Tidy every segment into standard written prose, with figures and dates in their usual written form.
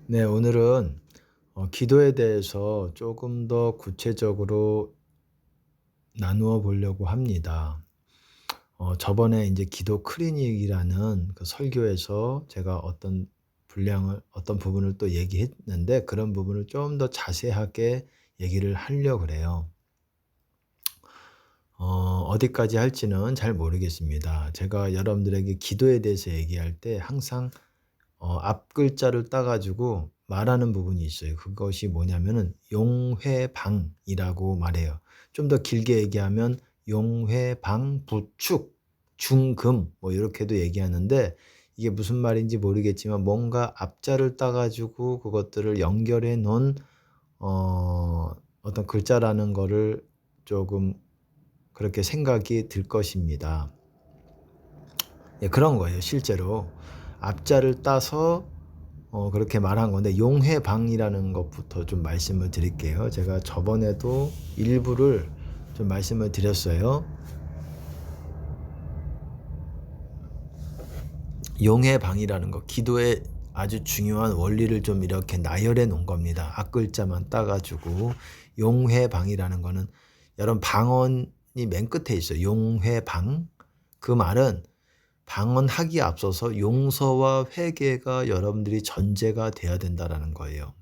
네, 오늘은 기도에 대해서 조금 더 구체적으로 나누어 보려고 합니다. 저번에 이제 기도 클리닉이라는 그 설교에서 제가 어떤 부분을 또 얘기했는데 그런 부분을 좀 더 자세하게 얘기를 하려 그래요. 어디까지 할지는 잘 모르겠습니다. 제가 여러분들에게 기도에 대해서 얘기할 때 항상 앞 글자를 따 가지고 말하는 부분이 있어요. 그것이 뭐냐면은 용회방이라고 말해요. 좀 더 길게 얘기하면 용회방부축 중금 뭐 요렇게도 얘기하는데, 이게 무슨 말인지 모르겠지만 뭔가 앞자를 따 가지고 그것들을 연결해 놓은 어 어떤 글자라는 거를 조금 그렇게 생각이 들 것입니다. 예, 그런 거예요 실제로. 앞자를 따서 그렇게 말한 건데, 용해방이라는 것부터 좀 말씀을 드릴게요. 제가 저번에도 일부를 좀 말씀을 드렸어요. 용해방이라는 거, 기도의 아주 중요한 원리를 좀 이렇게 나열해 놓은 겁니다. 앞글자만 따가지고. 용해방이라는 거는, 여러분 방언이 맨 끝에 있어요. 용해방. 그 말은 방언하기에 앞서서 용서와 회개가 여러분들이 전제가 돼야 된다라는 거예요.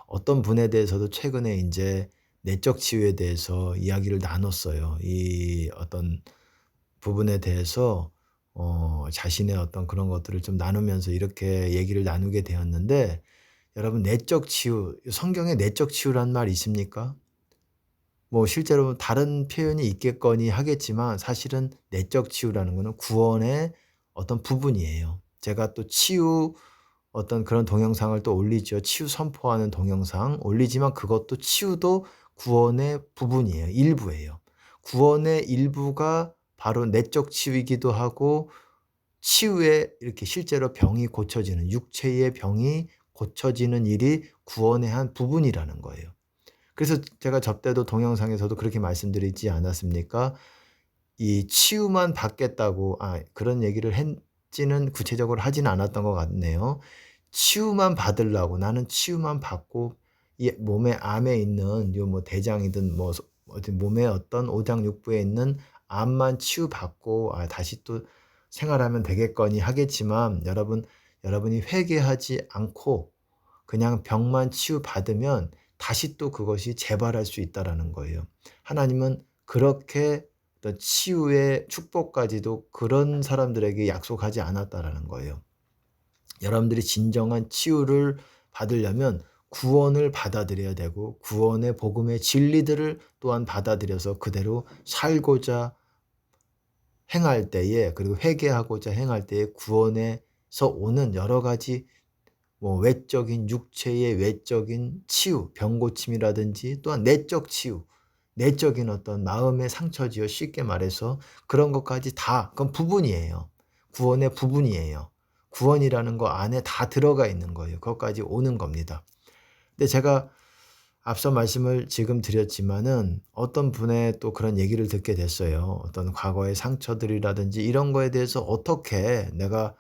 어떤 분에 대해서도 최근에 인제 내적 치유에 대해서 이야기를 나눴어요. 이 어떤 부분에 대해서 자신의 어떤 그런 것들을 좀 나누면서 이렇게 얘기를 나누게 되었는데, 여러분 내적 치유, 성경에 내적 치유라는 말 있습니까? 뭐 실제로 다른 표현이 있겠거니 하겠지만, 사실은 내적 치유라는 거는 구원의 어떤 부분이에요. 제가 또 치유 어떤 그런 동영상을 또 올리죠. 치유 선포하는 동영상 올리지만, 그것도 치유도 구원의 부분이에요. 일부예요. 구원의 일부가 바로 내적 치유이기도 하고, 치유에 이렇게 실제로 병이 고쳐지는, 육체의 병이 고쳐지는 일이 구원의 한 부분이라는 거예요. 그래서 제가 저때도 동영상에서도 그렇게 말씀드리지 않았습니까? 이 치유만 받겠다고, 그런 얘기를 했지는 구체적으로 하지는 않았던 것 같네요. 치유만 받으려고, 나는 치유만 받고 이 몸의 암에 있는 요 뭐 대장이든 뭐 어디 몸의 어떤 오장육부에 있는 암만 치유받고 다시 또 생활하면 되겠거니 하겠지만, 여러분이 회개하지 않고 그냥 병만 치유받으면 다시 또 그것이 재발할 수 있다라는 거예요. 하나님은 그렇게 어떤 치유의 축복까지도 그런 사람들에게 약속하지 않았다라는 거예요. 여러분들이 진정한 치유를 받으려면 구원을 받아들여야 되고, 구원의 복음의 진리들을 또한 받아들여서 그대로 살고자 행할 때에, 그리고 회개하고자 행할 때에 구원에서 오는 여러 가지 뭐 외적인, 육체의 외적인 치유, 병 고침이라든지, 또한 내적 치유, 내적인 어떤 마음의 상처지요. 쉽게 말해서 그런 것까지 다 그건 부분이에요. 구원의 부분이에요. 구원이라는 거 안에 다 들어가 있는 거예요. 그것까지 오는 겁니다. 근데 제가 앞서 말씀을 지금 드렸지만은, 어떤 분의 또 그런 얘기를 듣게 됐어요. 어떤 과거의 상처들이라든지 이런 거에 대해서 어떻게 내가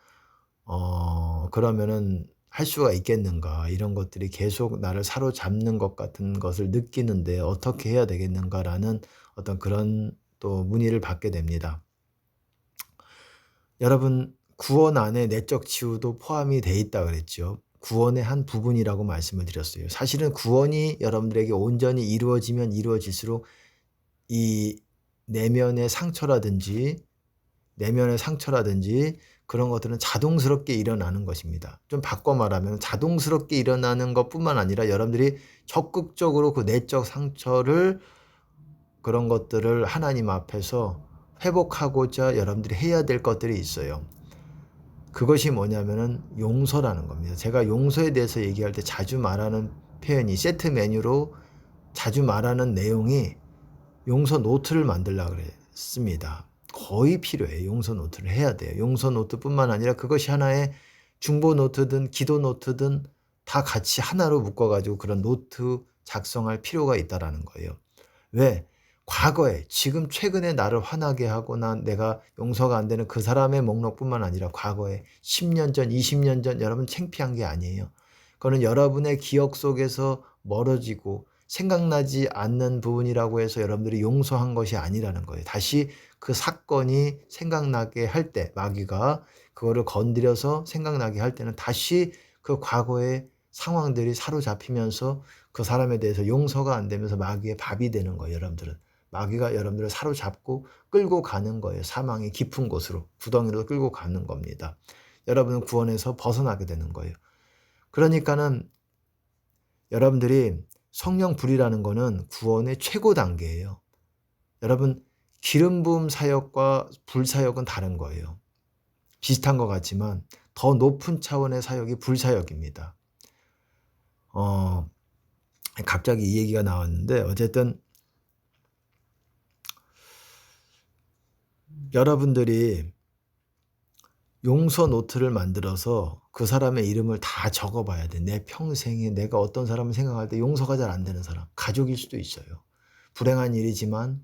그러면은 할 수가 있겠는가. 이런 것들이 계속 나를 사로잡는 것 같은 것을 느끼는데 어떻게 해야 되겠는가라는 어떤 그런 또 문의를 받게 됩니다. 여러분, 구원 안에 내적 치유도 포함이 돼 있다 그랬죠. 구원의 한 부분이라고 말씀을 드렸어요. 사실은 구원이 여러분들에게 온전히 이루어지면 이루어질수록 이 내면의 상처라든지 내면의 상처라든지 그런 것들은 자동스럽게 일어나는 것입니다. 좀 바꿔 말하면 자동스럽게 일어나는 것뿐만 아니라, 여러분들이 적극적으로 그 내적 상처를, 그런 것들을 하나님 앞에서 회복하고자 여러분들이 해야 될 것들이 있어요. 그것이 뭐냐면은 용서라는 겁니다. 제가 용서에 대해서 얘기할 때 자주 말하는 표현이, 세트 메뉴로 자주 말하는 내용이 용서 노트를 만들려고 그랬습니다. 거의 필요해요. 용서 노트를 해야 돼요. 용서 노트뿐만 아니라 그것이 하나의 중보 노트든 기도 노트든 다 같이 하나로 묶어 가지고 그런 노트 작성할 필요가 있다라는 거예요. 왜? 과거에, 지금 최근에 나를 화나게 하고 내가 용서가 안 되는 그 사람의 목록뿐만 아니라 과거에 10년 전, 20년 전, 여러분 창피한 게 아니에요. 그거는 여러분의 기억 속에서 멀어지고 생각나지 않는 부분이라고 해서 여러분들이 용서한 것이 아니라는 거예요. 다시 그 사건이 생각나게 할 때, 마귀가 그거를 건드려서 생각나게 할 때는 다시 그 과거의 상황들이 사로잡히면서 그 사람에 대해서 용서가 안 되면서 마귀의 밥이 되는 거예요. 여러분들은 마귀가 여러분들을 사로잡고 끌고 가는 거예요. 사망의 깊은 곳으로, 구덩이로 끌고 가는 겁니다. 여러분은 구원에서 벗어나게 되는 거예요. 그러니까는 여러분들이 성령 불이라는 거는 구원의 최고 단계예요. 여러분, 기름 부음 사역과 불 사역은 다른 거예요. 비슷한 것 같지만 더 높은 차원의 사역이 불 사역입니다. 갑자기 이 얘기가 나왔는데, 어쨌든 여러분들이 용서 노트를 만들어서 그 사람의 이름을 다 적어봐야 돼. 내 평생에 내가 어떤 사람을 생각할 때 용서가 잘 안 되는 사람, 가족일 수도 있어요. 불행한 일이지만,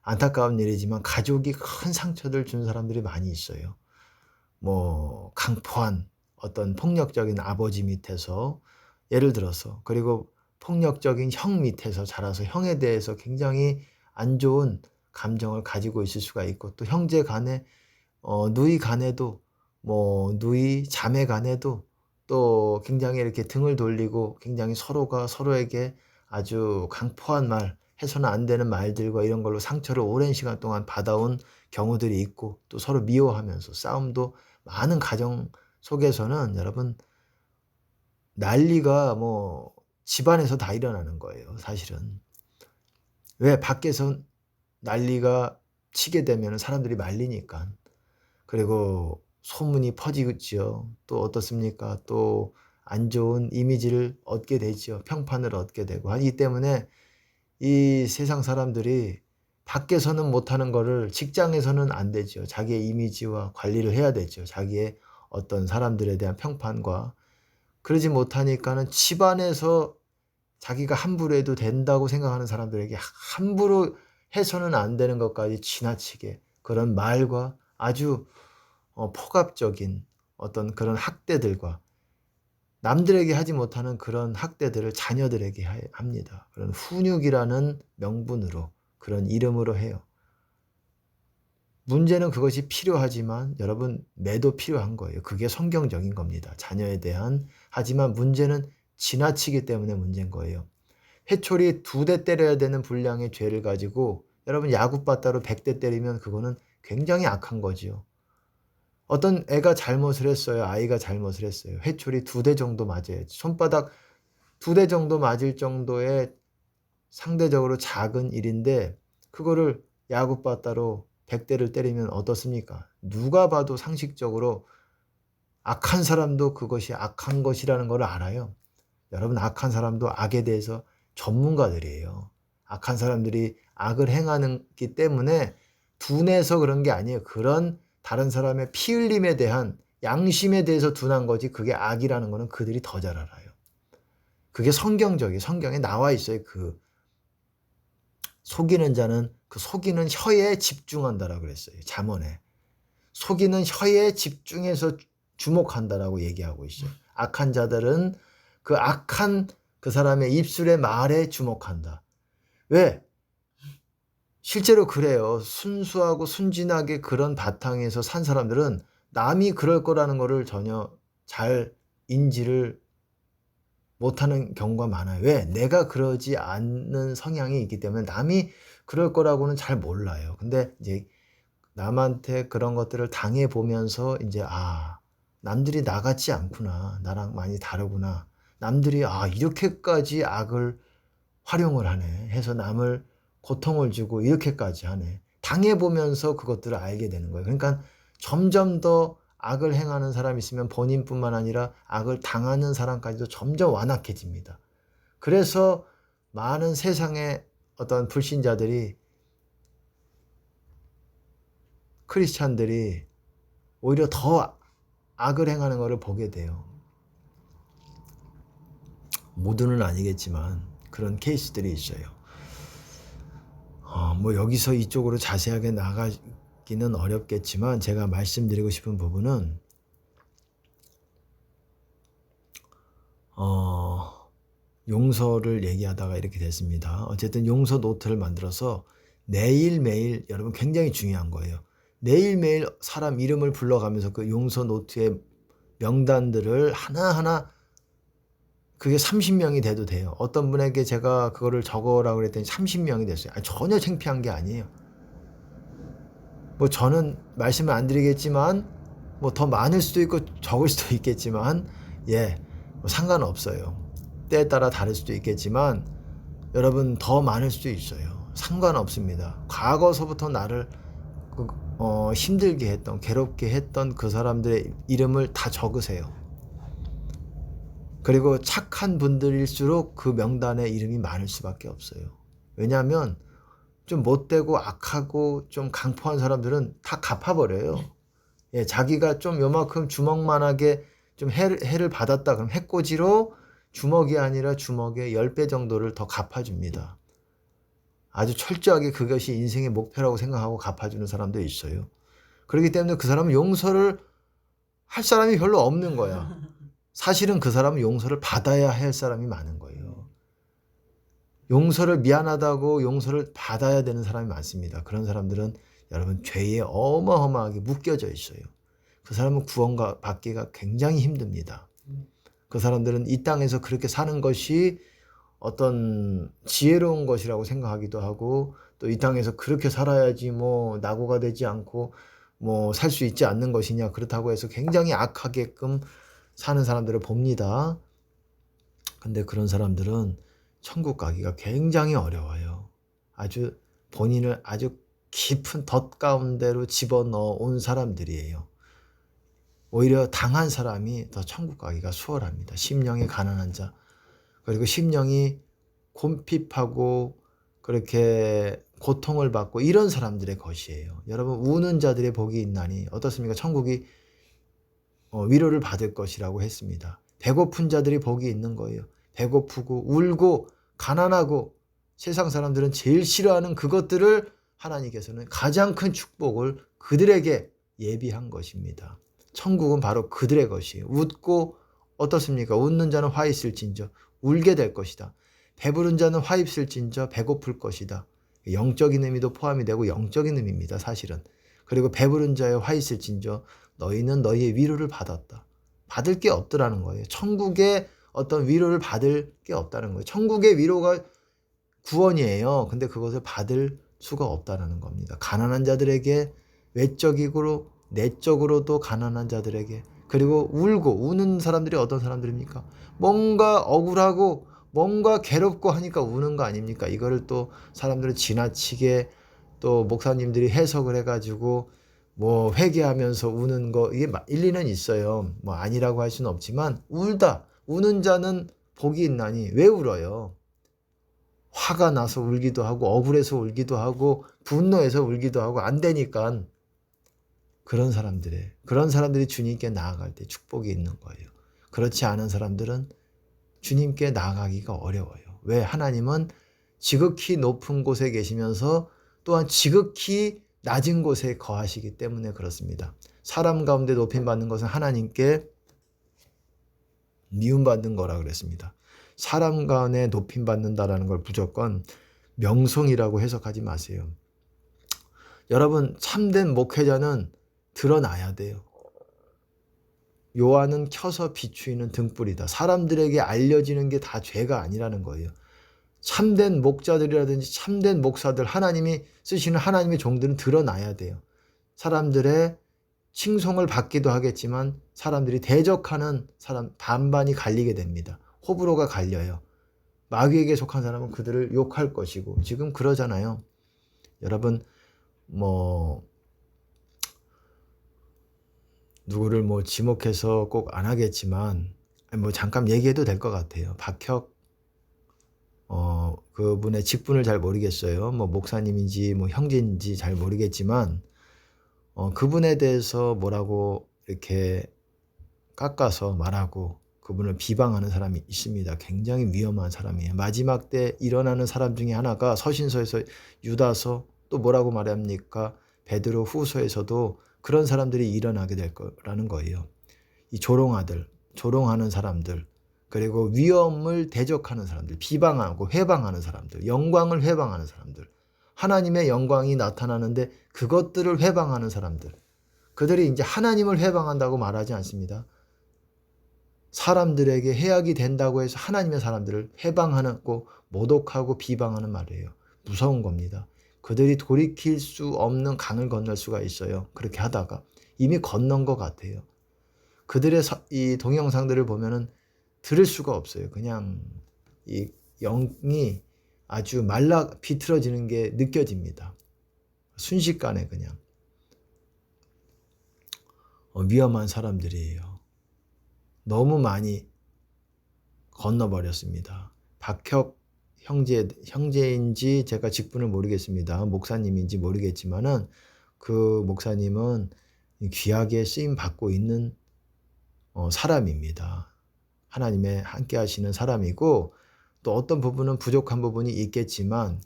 안타까운 일이지만 가족이 큰 상처를 준 사람들이 많이 있어요. 뭐 강포한 어떤 폭력적인 아버지 밑에서, 예를 들어서, 그리고 폭력적인 형 밑에서 자라서 형에 대해서 굉장히 안 좋은 감정을 가지고 있을 수가 있고, 또 형제 간에 누이 간에도, 뭐 누이 자매 간에도 또 굉장히 이렇게 등을 돌리고 굉장히 서로가 서로에게 아주 강포한 말, 해서는 안 되는 말들과 이런 걸로 상처를 오랜 시간 동안 받아온 경우들이 있고, 또 서로 미워하면서 싸움도 많은 가정 속에서는 여러분 난리가 뭐 집안에서 다 일어나는 거예요. 사실은 왜 밖에서 난리가 치게 되면 사람들이 말리니까. 그리고 소문이 퍼지죠. 또 어떻습니까? 또 안 좋은 이미지를 얻게 되죠. 평판을 얻게 되고 하기 때문에 이 세상 사람들이 밖에서는 못하는 거를 직장에서는 안 되죠. 자기의 이미지와 관리를 해야 되죠. 자기의 어떤 사람들에 대한 평판과. 그러지 못하니까는 집안에서 자기가 함부로 해도 된다고 생각하는 사람들에게 함부로 해서는 안 되는 것까지 지나치게 그런 말과 아주 폭압적인 어떤 그런 학대들과, 남들에게 하지 못하는 그런 학대들을 자녀들에게 합니다. 그런 훈육이라는 명분으로, 그런 이름으로 해요. 문제는 그것이 필요하지만 여러분, 매도 필요한 거예요. 그게 성경적인 겁니다. 자녀에 대한. 하지만 문제는 지나치기 때문에 문제인 거예요. 회초리 2대 때려야 되는 분량의 죄를 가지고 여러분 야구바따로 100대 때리면 그거는 굉장히 악한 거지요. 어떤 애가 잘못을 했어요. 아이가 잘못을 했어요. 회초리 2대 정도 맞아야지. 손바닥 2대 정도 맞을 정도의 상대적으로 작은 일인데 그거를 야구바따로 100대를 때리면 어떻습니까? 누가 봐도 상식적으로 악한 사람도 그것이 악한 것이라는 걸 알아요. 여러분, 악한 사람도 악에 대해서 전문가들이에요. 악한 사람들이 악을 행하기 때문에 둔해서 그런 게 아니에요. 그런 다른 사람의 피 흘림에 대한 양심에 대해서 둔한 거지, 그게 악이라는 거는 그들이 더 잘 알아요. 그게 성경적이에요. 성경에 나와 있어요. 그 속이는 자는 그 속이는 혀에 집중한다라고 그랬어요. 잠언에. 속이는 혀에 집중해서 주목한다라고 얘기하고 있어요. 악한 자들은 그 악한 그 사람의 입술의 말에 주목한다. 왜? 실제로 그래요. 순수하고 순진하게 그런 바탕에서 산 사람들은 남이 그럴 거라는 거를 전혀 잘 인지를 못하는 경우가 많아요. 왜? 내가 그러지 않는 성향이 있기 때문에 남이 그럴 거라고는 잘 몰라요. 근데 이제 남한테 그런 것들을 당해보면서 이제 남들이 나 같지 않구나. 나랑 많이 다르구나. 남들이 이렇게까지 악을 활용을 하네 해서 남을 고통을 주고 이렇게까지 하네. 당해보면서 그것들을 알게 되는 거예요. 그러니까 점점 더 악을 행하는 사람이 있으면 본인뿐만 아니라 악을 당하는 사람까지도 점점 완악해집니다. 그래서 많은 세상의 어떤 불신자들이, 크리스찬들이 오히려 더 악을 행하는 것을 보게 돼요. 모두는 아니겠지만 그런 케이스들이 있어요. 뭐 여기서 이쪽으로 자세하게 나가기는 어렵겠지만 제가 말씀드리고 싶은 부분은 용서를 얘기하다가 이렇게 됐습니다. 어쨌든 용서 노트를 만들어서 매일매일 여러분 굉장히 중요한 거예요. 매일매일 사람 이름을 불러가면서 그 용서 노트의 명단들을 하나하나 그게 30명이 돼도 돼요. 어떤 분에게 제가 그거를 적어라고 그랬더니 30명이 됐어요. 아니, 전혀 창피한 게 아니에요. 뭐 저는 말씀을 안 드리겠지만 뭐 더 많을 수도 있고 적을 수도 있겠지만 뭐 상관없어요. 때에 따라 다를 수도 있겠지만 여러분 더 많을 수도 있어요. 상관없습니다. 과거서부터 나를 힘들게 했던 괴롭게 했던 그 사람들의 이름을 다 적으세요. 그리고 착한 분들일수록 그 명단에 이름이 많을 수밖에 없어요. 왜냐하면 좀 못되고 악하고 좀 강포한 사람들은 다 갚아버려요. 자기가 좀 요만큼 주먹만하게 좀 해를 받았다 그럼 해코지로 주먹이 아니라 주먹의 10배 정도를 더 갚아줍니다. 아주 철저하게 그것이 인생의 목표라고 생각하고 갚아주는 사람도 있어요. 그렇기 때문에 그 사람은 용서를 할 사람이 별로 없는 거야. 사실은 그 사람은 용서를 받아야 할 사람이 많은 거예요. 용서를 미안하다고 용서를 받아야 되는 사람이 많습니다. 그런 사람들은 여러분 죄에 어마어마하게 묶여져 있어요. 그 사람은 구원받기가 굉장히 힘듭니다. 그 사람들은 이 땅에서 그렇게 사는 것이 어떤 지혜로운 것이라고 생각하기도 하고 또 이 땅에서 그렇게 살아야지 뭐 낙오가 되지 않고 뭐 살 수 있지 않는 것이냐 그렇다고 해서 굉장히 악하게끔 사는 사람들을 봅니다. 근데 그런 사람들은 천국 가기가 굉장히 어려워요. 아주 본인을 아주 깊은 덫 가운데로 집어넣어 온 사람들이에요. 오히려 당한 사람이 더 천국 가기가 수월합니다. 심령이 가난한 자, 그리고 심령이 곰핍하고 그렇게 고통을 받고 이런 사람들의 것이에요. 여러분 우는 자들의 복이 있나니 어떻습니까? 천국이 위로를 받을 것이라고 했습니다. 배고픈 자들이 복이 있는 거예요. 배고프고 울고 가난하고 세상 사람들은 제일 싫어하는 그것들을 하나님께서는 가장 큰 축복을 그들에게 예비한 것입니다. 천국은 바로 그들의 것이에요. 웃고 어떻습니까? 웃는 자는 화 있을진저 울게 될 것이다. 배부른 자는 화 있을진저 배고플 것이다. 영적인 의미도 포함이 되고 영적인 의미입니다. 사실은. 그리고 배부른 자의 화 있을진저 너희는 너희의 위로를 받았다. 받을 게 없더라는 거예요. 천국에 어떤 위로를 받을 게 없다는 거예요. 천국의 위로가 구원이에요. 근데 그것을 받을 수가 없다는 겁니다. 가난한 자들에게 외적이고 내적으로도 가난한 자들에게 그리고 울고 우는 사람들이 어떤 사람들입니까? 뭔가 억울하고 뭔가 괴롭고 하니까 우는 거 아닙니까? 이거를 또 사람들은 지나치게 또 목사님들이 해석을 해가지고 뭐 회개하면서 우는 거 이게 일리는 있어요. 뭐 아니라고 할 수는 없지만 우는 자는 복이 있나니 왜 울어요? 화가 나서 울기도 하고 억울해서 울기도 하고 분노해서 울기도 하고 안 되니까 그런 사람들이 주님께 나아갈 때 축복이 있는 거예요. 그렇지 않은 사람들은 주님께 나아가기가 어려워요. 왜? 하나님은 지극히 높은 곳에 계시면서 또한 지극히 낮은 곳에 거하시기 때문에 그렇습니다. 사람 가운데 높임받는 것은 하나님께 미움받는 거라 그랬습니다. 사람 간에 높임받는다라는 걸 무조건 명성이라고 해석하지 마세요. 여러분 참된 목회자는 드러나야 돼요. 요한은 켜서 비추이는 등불이다. 사람들에게 알려지는 게 다 죄가 아니라는 거예요. 참된 목자들이라든지 참된 목사들 하나님이 쓰시는 하나님의 종들은 드러나야 돼요. 사람들의 칭송을 받기도 하겠지만 사람들이 대적하는 사람 반반이 갈리게 됩니다. 호불호가 갈려요. 마귀에게 속한 사람은 그들을 욕할 것이고 지금 그러잖아요. 여러분 누구를 지목해서 꼭 안 하겠지만 잠깐 얘기해도 될 것 같아요. 박혁 그분의 직분을 잘 모르겠어요. 목사님인지 형제인지 잘 모르겠지만 그분에 대해서 뭐라고 이렇게 깎아서 말하고 그분을 비방하는 사람이 있습니다. 굉장히 위험한 사람이에요. 마지막 때 일어나는 사람 중에 하나가 서신서에서 유다서 또 뭐라고 말합니까? 베드로 후서에서도 그런 사람들이 일어나게 될 거라는 거예요. 이 조롱하는 사람들 그리고 위험을 대적하는 사람들, 비방하고 회방하는 사람들, 영광을 회방하는 사람들, 하나님의 영광이 나타나는데 그것들을 회방하는 사람들, 그들이 이제 하나님을 회방한다고 말하지 않습니다. 사람들에게 해악이 된다고 해서 하나님의 사람들을 회방하고 모독하고 비방하는 말이에요. 무서운 겁니다. 그들이 돌이킬 수 없는 강을 건널 수가 있어요. 그렇게 하다가 이미 건넌 것 같아요. 그들의 이 동영상들을 보면은 들을 수가 없어요. 그냥 이 영이 아주 말라 비틀어지는 게 느껴집니다. 순식간에 그냥 위험한 사람들이에요. 너무 많이 건너버렸습니다. 박혁 형제인지 제가 직분을 모르겠습니다. 목사님인지 모르겠지만은 그 목사님은 귀하게 쓰임 받고 있는 사람입니다. 하나님의 함께 하시는 사람이고, 또 어떤 부분은 부족한 부분이 있겠지만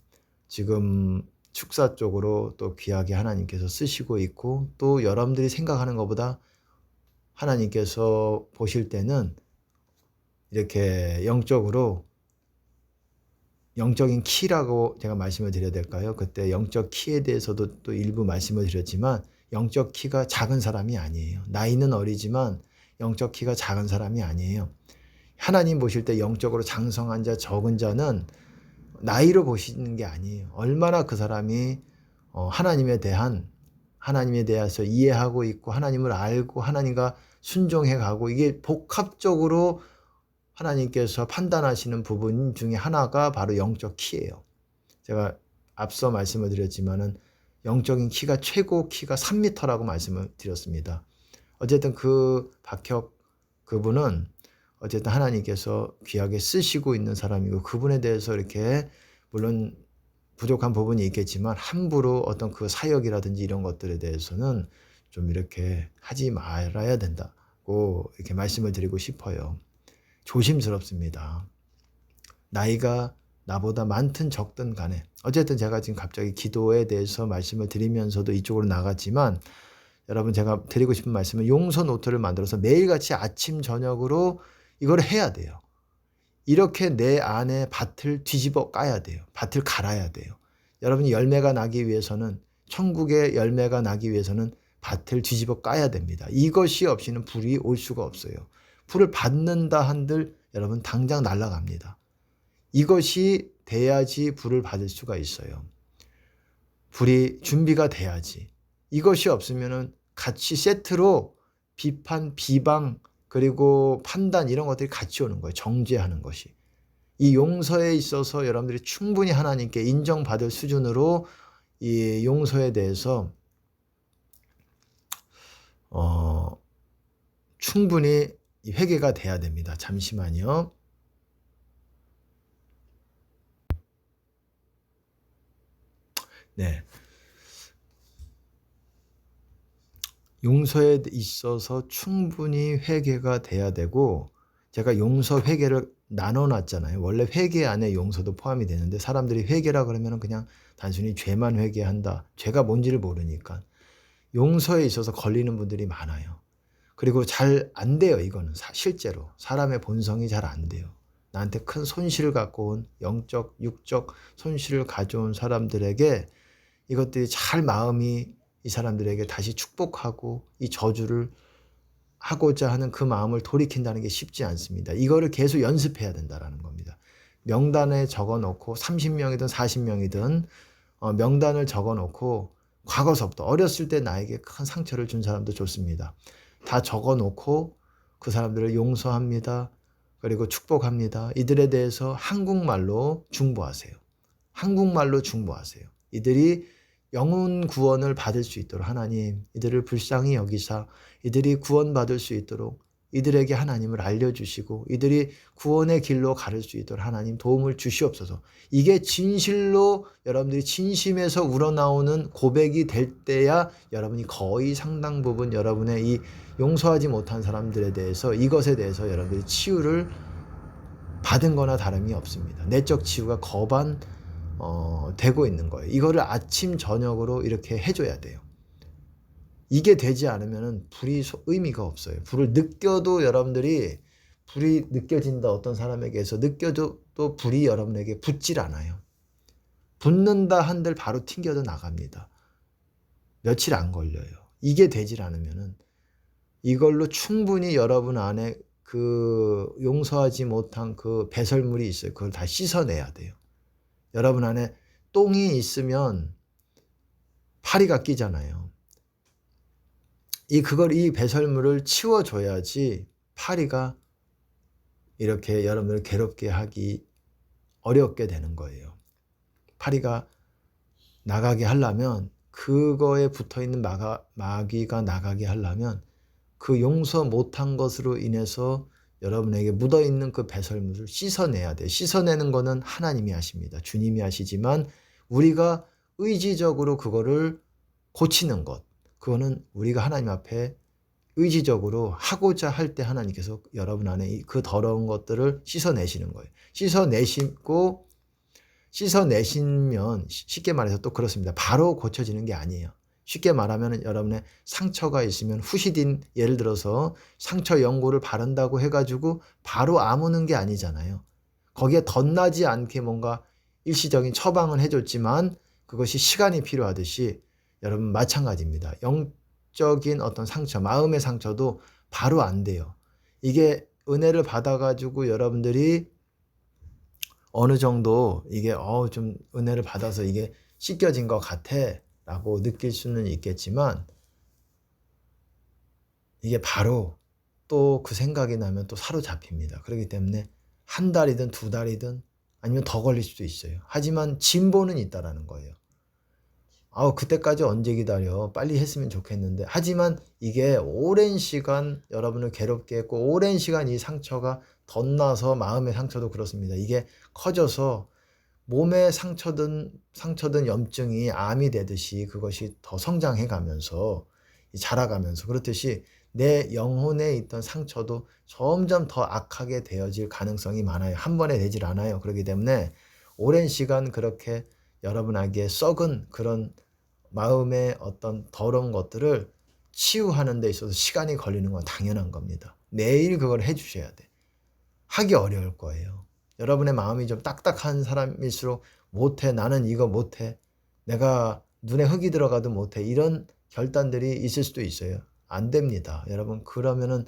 지금 축사 쪽으로 또 귀하게 하나님께서 쓰시고 있고, 또 여러분들이 생각하는 것보다 하나님께서 보실 때는 이렇게 영적으로 영적인 키라고 제가 말씀을 드려야 될까요? 그때 영적 키에 대해서도 또 일부 말씀을 드렸지만 영적 키가 작은 사람이 아니에요. 나이는 어리지만 영적 키가 작은 사람이 아니에요. 하나님 보실 때 영적으로 장성한 자, 적은 자는 나이로 보시는 게 아니에요. 얼마나 그 사람이 하나님에 대해서 이해하고 있고 하나님을 알고 하나님과 순종해 가고, 이게 복합적으로 하나님께서 판단하시는 부분 중에 하나가 바로 영적 키예요. 제가 앞서 말씀을 드렸지만은 영적인 키가 최고 키가 3m라고 말씀을 드렸습니다. 어쨌든 그 박혁 그분은 어쨌든 하나님께서 귀하게 쓰시고 있는 사람이고, 그분에 대해서 이렇게 물론 부족한 부분이 있겠지만 함부로 어떤 그 사역이라든지 이런 것들에 대해서는 좀 이렇게 하지 말아야 된다고 이렇게 말씀을 드리고 싶어요. 조심스럽습니다. 나이가 나보다 많든 적든 간에. 어쨌든 제가 지금 갑자기 기도에 대해서 말씀을 드리면서도 이쪽으로 나갔지만, 여러분 제가 드리고 싶은 말씀은 용서 노트를 만들어서 매일같이 아침 저녁으로 이걸 해야 돼요. 이렇게 내 안에 밭을 뒤집어 까야 돼요. 밭을 갈아야 돼요. 여러분이 열매가 나기 위해서는, 천국의 열매가 나기 위해서는 밭을 뒤집어 까야 됩니다. 이것이 없이는 불이 올 수가 없어요. 불을 받는다 한들 여러분 당장 날아갑니다. 이것이 돼야지 불을 받을 수가 있어요. 불이 준비가 돼야지. 이것이 없으면은 같이 세트로 비판, 비방, 그리고 판단 이런 것들이 같이 오는 거예요. 정죄하는 것이. 이 용서에 있어서 여러분들이 충분히 하나님께 인정받을 수준으로 이 용서에 대해서 충분히 회개가 돼야 됩니다. 잠시만요. 네. 용서에 있어서 충분히 회개가 돼야 되고, 제가 용서 회개를 나눠놨잖아요. 원래 회개 안에 용서도 포함이 되는데 사람들이 회개라 그러면 그냥 단순히 죄만 회개한다. 죄가 뭔지를 모르니까. 용서에 있어서 걸리는 분들이 많아요. 그리고 잘 안 돼요. 이거는 실제로 사람의 본성이 잘 안 돼요. 나한테 큰 손실을 갖고 온 영적, 육적 손실을 가져온 사람들에게 이것들이 잘 마음이 이 사람들에게 다시 축복하고 이 저주를 하고자 하는 그 마음을 돌이킨다는 게 쉽지 않습니다. 이거를 계속 연습해야 된다는 겁니다. 명단에 적어놓고 30명이든 40명이든 명단을 적어놓고, 과거서부터 어렸을 때 나에게 큰 상처를 준 사람도 좋습니다. 다 적어놓고 그 사람들을 용서합니다. 그리고 축복합니다. 이들에 대해서 한국말로 중보하세요. 한국말로 중보하세요. 이들이 영혼 구원을 받을 수 있도록 하나님, 이들을 불쌍히 여기사 이들이 구원받을 수 있도록 이들에게 하나님을 알려주시고 이들이 구원의 길로 가를 수 있도록 하나님 도움을 주시옵소서. 이게 진실로 여러분들이 진심에서 우러나오는 고백이 될 때야 여러분이 거의 상당 부분 여러분의 이 용서하지 못한 사람들에 대해서, 이것에 대해서 여러분들이 치유를 받은 거나 다름이 없습니다. 내적 치유가 되고 있는 거예요. 이거를 아침 저녁으로 이렇게 해줘야 돼요. 이게 되지 않으면 불이 의미가 없어요. 불을 느껴도 여러분들이 불이 느껴진다 어떤 사람에게서 느껴져도 불이 여러분에게 붙질 않아요. 붙는다 한들 바로 튕겨져 나갑니다. 며칠 안 걸려요. 이게 되질 않으면은 이걸로 충분히 여러분 안에 그 용서하지 못한 그 배설물이 있어요. 그걸 다 씻어내야 돼요. 여러분 안에 똥이 있으면 파리가 끼잖아요. 이 배설물을 치워줘야지 파리가 이렇게 여러분을 괴롭게 하기 어렵게 되는 거예요. 파리가 나가게 하려면 그거에 붙어있는 마귀가 나가게 하려면 그 용서 못한 것으로 인해서 여러분에게 묻어있는 그 배설물을 씻어내야 돼요. 씻어내는 거는 하나님이 하십니다. 주님이 하시지만 우리가 의지적으로 그거를 고치는 것, 그거는 우리가 하나님 앞에 의지적으로 하고자 할 때 하나님께서 여러분 안에 그 더러운 것들을 씻어내시는 거예요. 씻어내시면 쉽게 말해서 또 그렇습니다. 바로 고쳐지는 게 아니에요. 쉽게 말하면 여러분의 상처가 있으면 후시딘 예를 들어서 상처 연고를 바른다고 해가지고 바로 아무는 게 아니잖아요. 거기에 덧나지 않게 뭔가 일시적인 처방은 해줬지만 그것이 시간이 필요하듯이 여러분 마찬가지입니다. 영적인 어떤 상처, 마음의 상처도 바로 안 돼요. 이게 은혜를 받아가지고 여러분들이 어느 정도 이게 좀 은혜를 받아서 이게 씻겨진 것 같아 라고 느낄 수는 있겠지만 이게 바로 또 그 생각이 나면 또 사로잡힙니다. 그렇기 때문에 한 달이든 두 달이든 아니면 더 걸릴 수도 있어요. 하지만 진보는 있다라는 거예요. 그때까지 언제 기다려? 빨리 했으면 좋겠는데. 하지만 이게 오랜 시간 여러분을 괴롭게 했고 오랜 시간 이 상처가 덧나서 마음의 상처도 그렇습니다. 이게 커져서 몸의 상처든 염증이 암이 되듯이 그것이 더 성장해 가면서 자라가면서 그렇듯이 내 영혼에 있던 상처도 점점 더 악하게 되어질 가능성이 많아요. 한 번에 되질 않아요. 그렇기 때문에 오랜 시간 그렇게 여러분에게 썩은 그런 마음의 어떤 더러운 것들을 치유하는 데 있어서 시간이 걸리는 건 당연한 겁니다. 매일 그걸 해주셔야 돼. 하기 어려울 거예요. 여러분의 마음이 좀 딱딱한 사람일수록 못해, 나는 이거 못해, 내가 눈에 흙이 들어가도 못해, 이런 결단들이 있을 수도 있어요. 안 됩니다. 여러분, 그러면은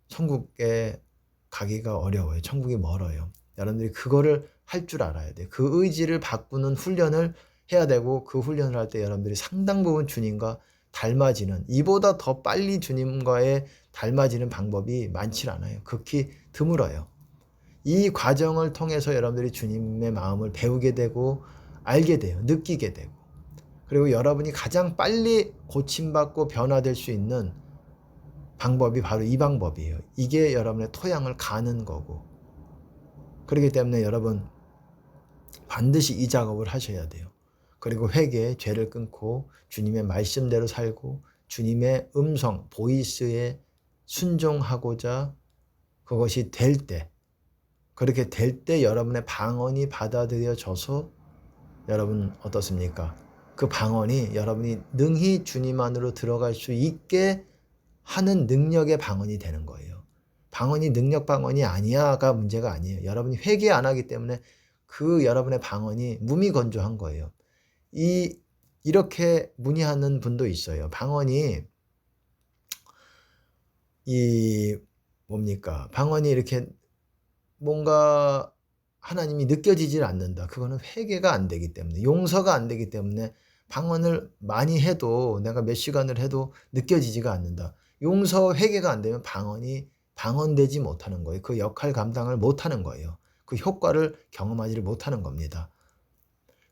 천국에 가기가 어려워요. 천국이 멀어요. 여러분들이 그거를 할 줄 알아야 돼요. 그 의지를 바꾸는 훈련을 해야 되고 그 훈련을 할 때 여러분들이 상당 부분 주님과 닮아지는, 이보다 더 빨리 주님과의 닮아지는 방법이 많지 않아요. 극히 드물어요. 이 과정을 통해서 여러분들이 주님의 마음을 배우게 되고 알게 돼요. 느끼게 되고. 그리고 여러분이 가장 빨리 고침받고 변화될 수 있는 방법이 바로 이 방법이에요. 이게 여러분의 토양을 가는 거고. 그렇기 때문에 여러분 반드시 이 작업을 하셔야 돼요. 그리고 회개의 죄를 끊고 주님의 말씀대로 살고 주님의 음성, 보이스에 순종하고자 그것이 될 때, 그렇게 될 때 여러분의 방언이 받아들여져서 여러분 어떻습니까? 그 방언이 여러분이 능히 주님 안으로 들어갈 수 있게 하는 능력의 방언이 되는 거예요. 방언이 능력 방언이 아니야가 문제가 아니에요. 여러분이 회개 안 하기 때문에 그 여러분의 방언이 무미건조한 거예요. 이렇게 문의하는 분도 있어요. 방언이 방언이 이렇게 뭔가 하나님이 느껴지질 않는다. 그거는 회개가 안 되기 때문에, 용서가 안 되기 때문에 방언을 많이 해도 내가 몇 시간을 해도 느껴지지가 않는다. 용서 회개가 안 되면 방언되지 못하는 거예요. 그 역할 감당을 못하는 거예요. 그 효과를 경험하지를 못하는 겁니다.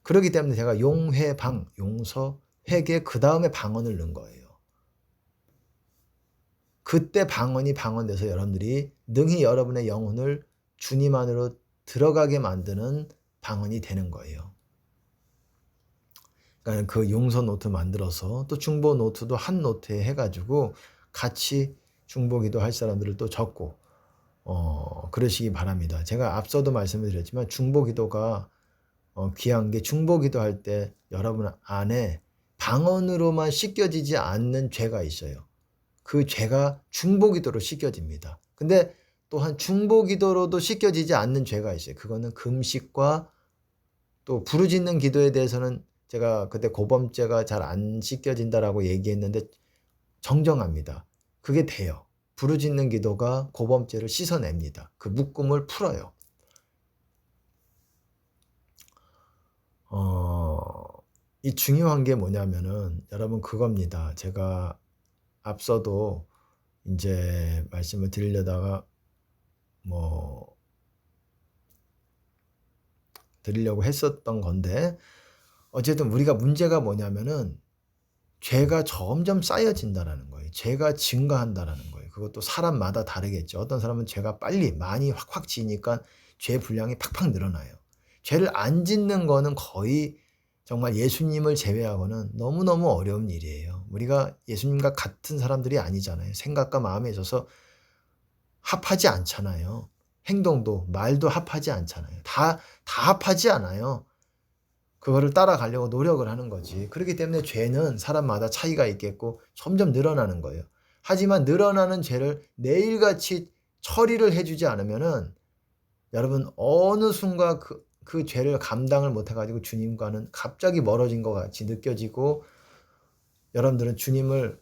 그렇기 때문에 제가 용회방, 용서, 회개 그 다음에 방언을 넣은 거예요. 그때 방언이 방언돼서 여러분들이 능히 여러분의 영혼을 주님 안으로 들어가게 만드는 방언이 되는 거예요. 그러니까 그 용서 노트 만들어서 또 중보 노트도 한 노트에 해가지고 같이 중보기도 할 사람들을 또 적고 그러시기 바랍니다. 제가 앞서도 말씀을 드렸지만 중보기도가 귀한 게, 중보기도 할 때 여러분 안에 방언으로만 씻겨지지 않는 죄가 있어요. 그 죄가 중보기도로 씻겨집니다. 근데 또한 중보기도로도 씻겨지지 않는 죄가 있어요. 그거는 금식과 또 부르짖는 기도에 대해서는 제가 그때 고범죄가 잘 안 씻겨진다라고 얘기했는데 정정합니다. 그게 돼요. 부르짖는 기도가 고범죄를 씻어냅니다. 그 묶음을 풀어요. 이 중요한 게 뭐냐면은 여러분 그겁니다. 제가 앞서도 이제 말씀을 드리려다가 드리려고 했었던 건데 어쨌든 우리가 문제가 뭐냐면은 죄가 점점 쌓여진다라는 거예요. 죄가 증가한다라는 거예요. 그것도 사람마다 다르겠죠. 어떤 사람은 죄가 빨리 많이 확확 지니까 죄 분량이 팍팍 늘어나요. 죄를 안 짓는 거는 거의 정말 예수님을 제외하고는 너무너무 어려운 일이에요. 우리가 예수님과 같은 사람들이 아니잖아요. 생각과 마음에 있어서 합하지 않잖아요. 행동도 말도 합하지 않잖아요. 다 합하지 않아요. 그거를 따라가려고 노력을 하는 거지. 그렇기 때문에 죄는 사람마다 차이가 있겠고 점점 늘어나는 거예요. 하지만 늘어나는 죄를 내일같이 처리를 해주지 않으면은 여러분 어느 순간 그 죄를 감당을 못해가지고 주님과는 갑자기 멀어진 것 같이 느껴지고 여러분들은 주님을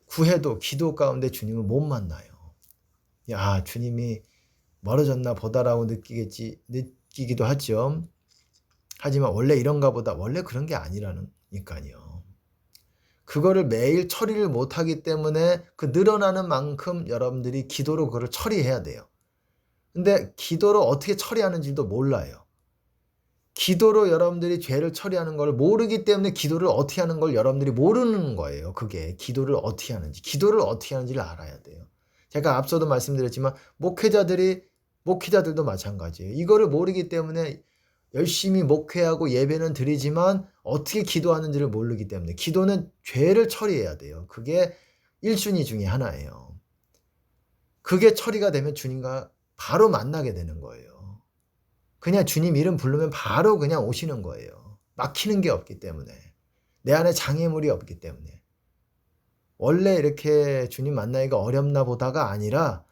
구해도 기도 가운데 주님을 못 만나요. 야, 주님이 멀어졌나 보다라고 느끼기도 하죠. 하지만 원래 이런가 보다 원래 그런 게 아니라니까요. 그거를 매일 처리를 못하기 때문에 그 늘어나는 만큼 여러분들이 기도로 그걸 처리해야 돼요. 근데 기도로 어떻게 처리하는지도 몰라요. 기도로 여러분들이 죄를 처리하는 걸 모르기 때문에 기도를 어떻게 하는 걸 여러분들이 모르는 거예요. 그게 기도를 어떻게 하는지. 기도를 어떻게 하는지를 알아야 돼요. 제가 앞서도 말씀드렸지만 목회자들도 마찬가지예요. 이거를 모르기 때문에 열심히 목회하고 예배는 드리지만 어떻게 기도하는지를 모르기 때문에 기도는 죄를 처리해야 돼요. 그게 1순위 중에 하나예요. 그게 처리가 되면 주님과 바로 만나게 되는 거예요. 그냥 주님 이름 부르면 바로 그냥 오시는 거예요. 막히는 게 없기 때문에. 내 안에 장애물이 없기 때문에. 원래 이렇게 주님 만나기가 어렵나 보다가 아니라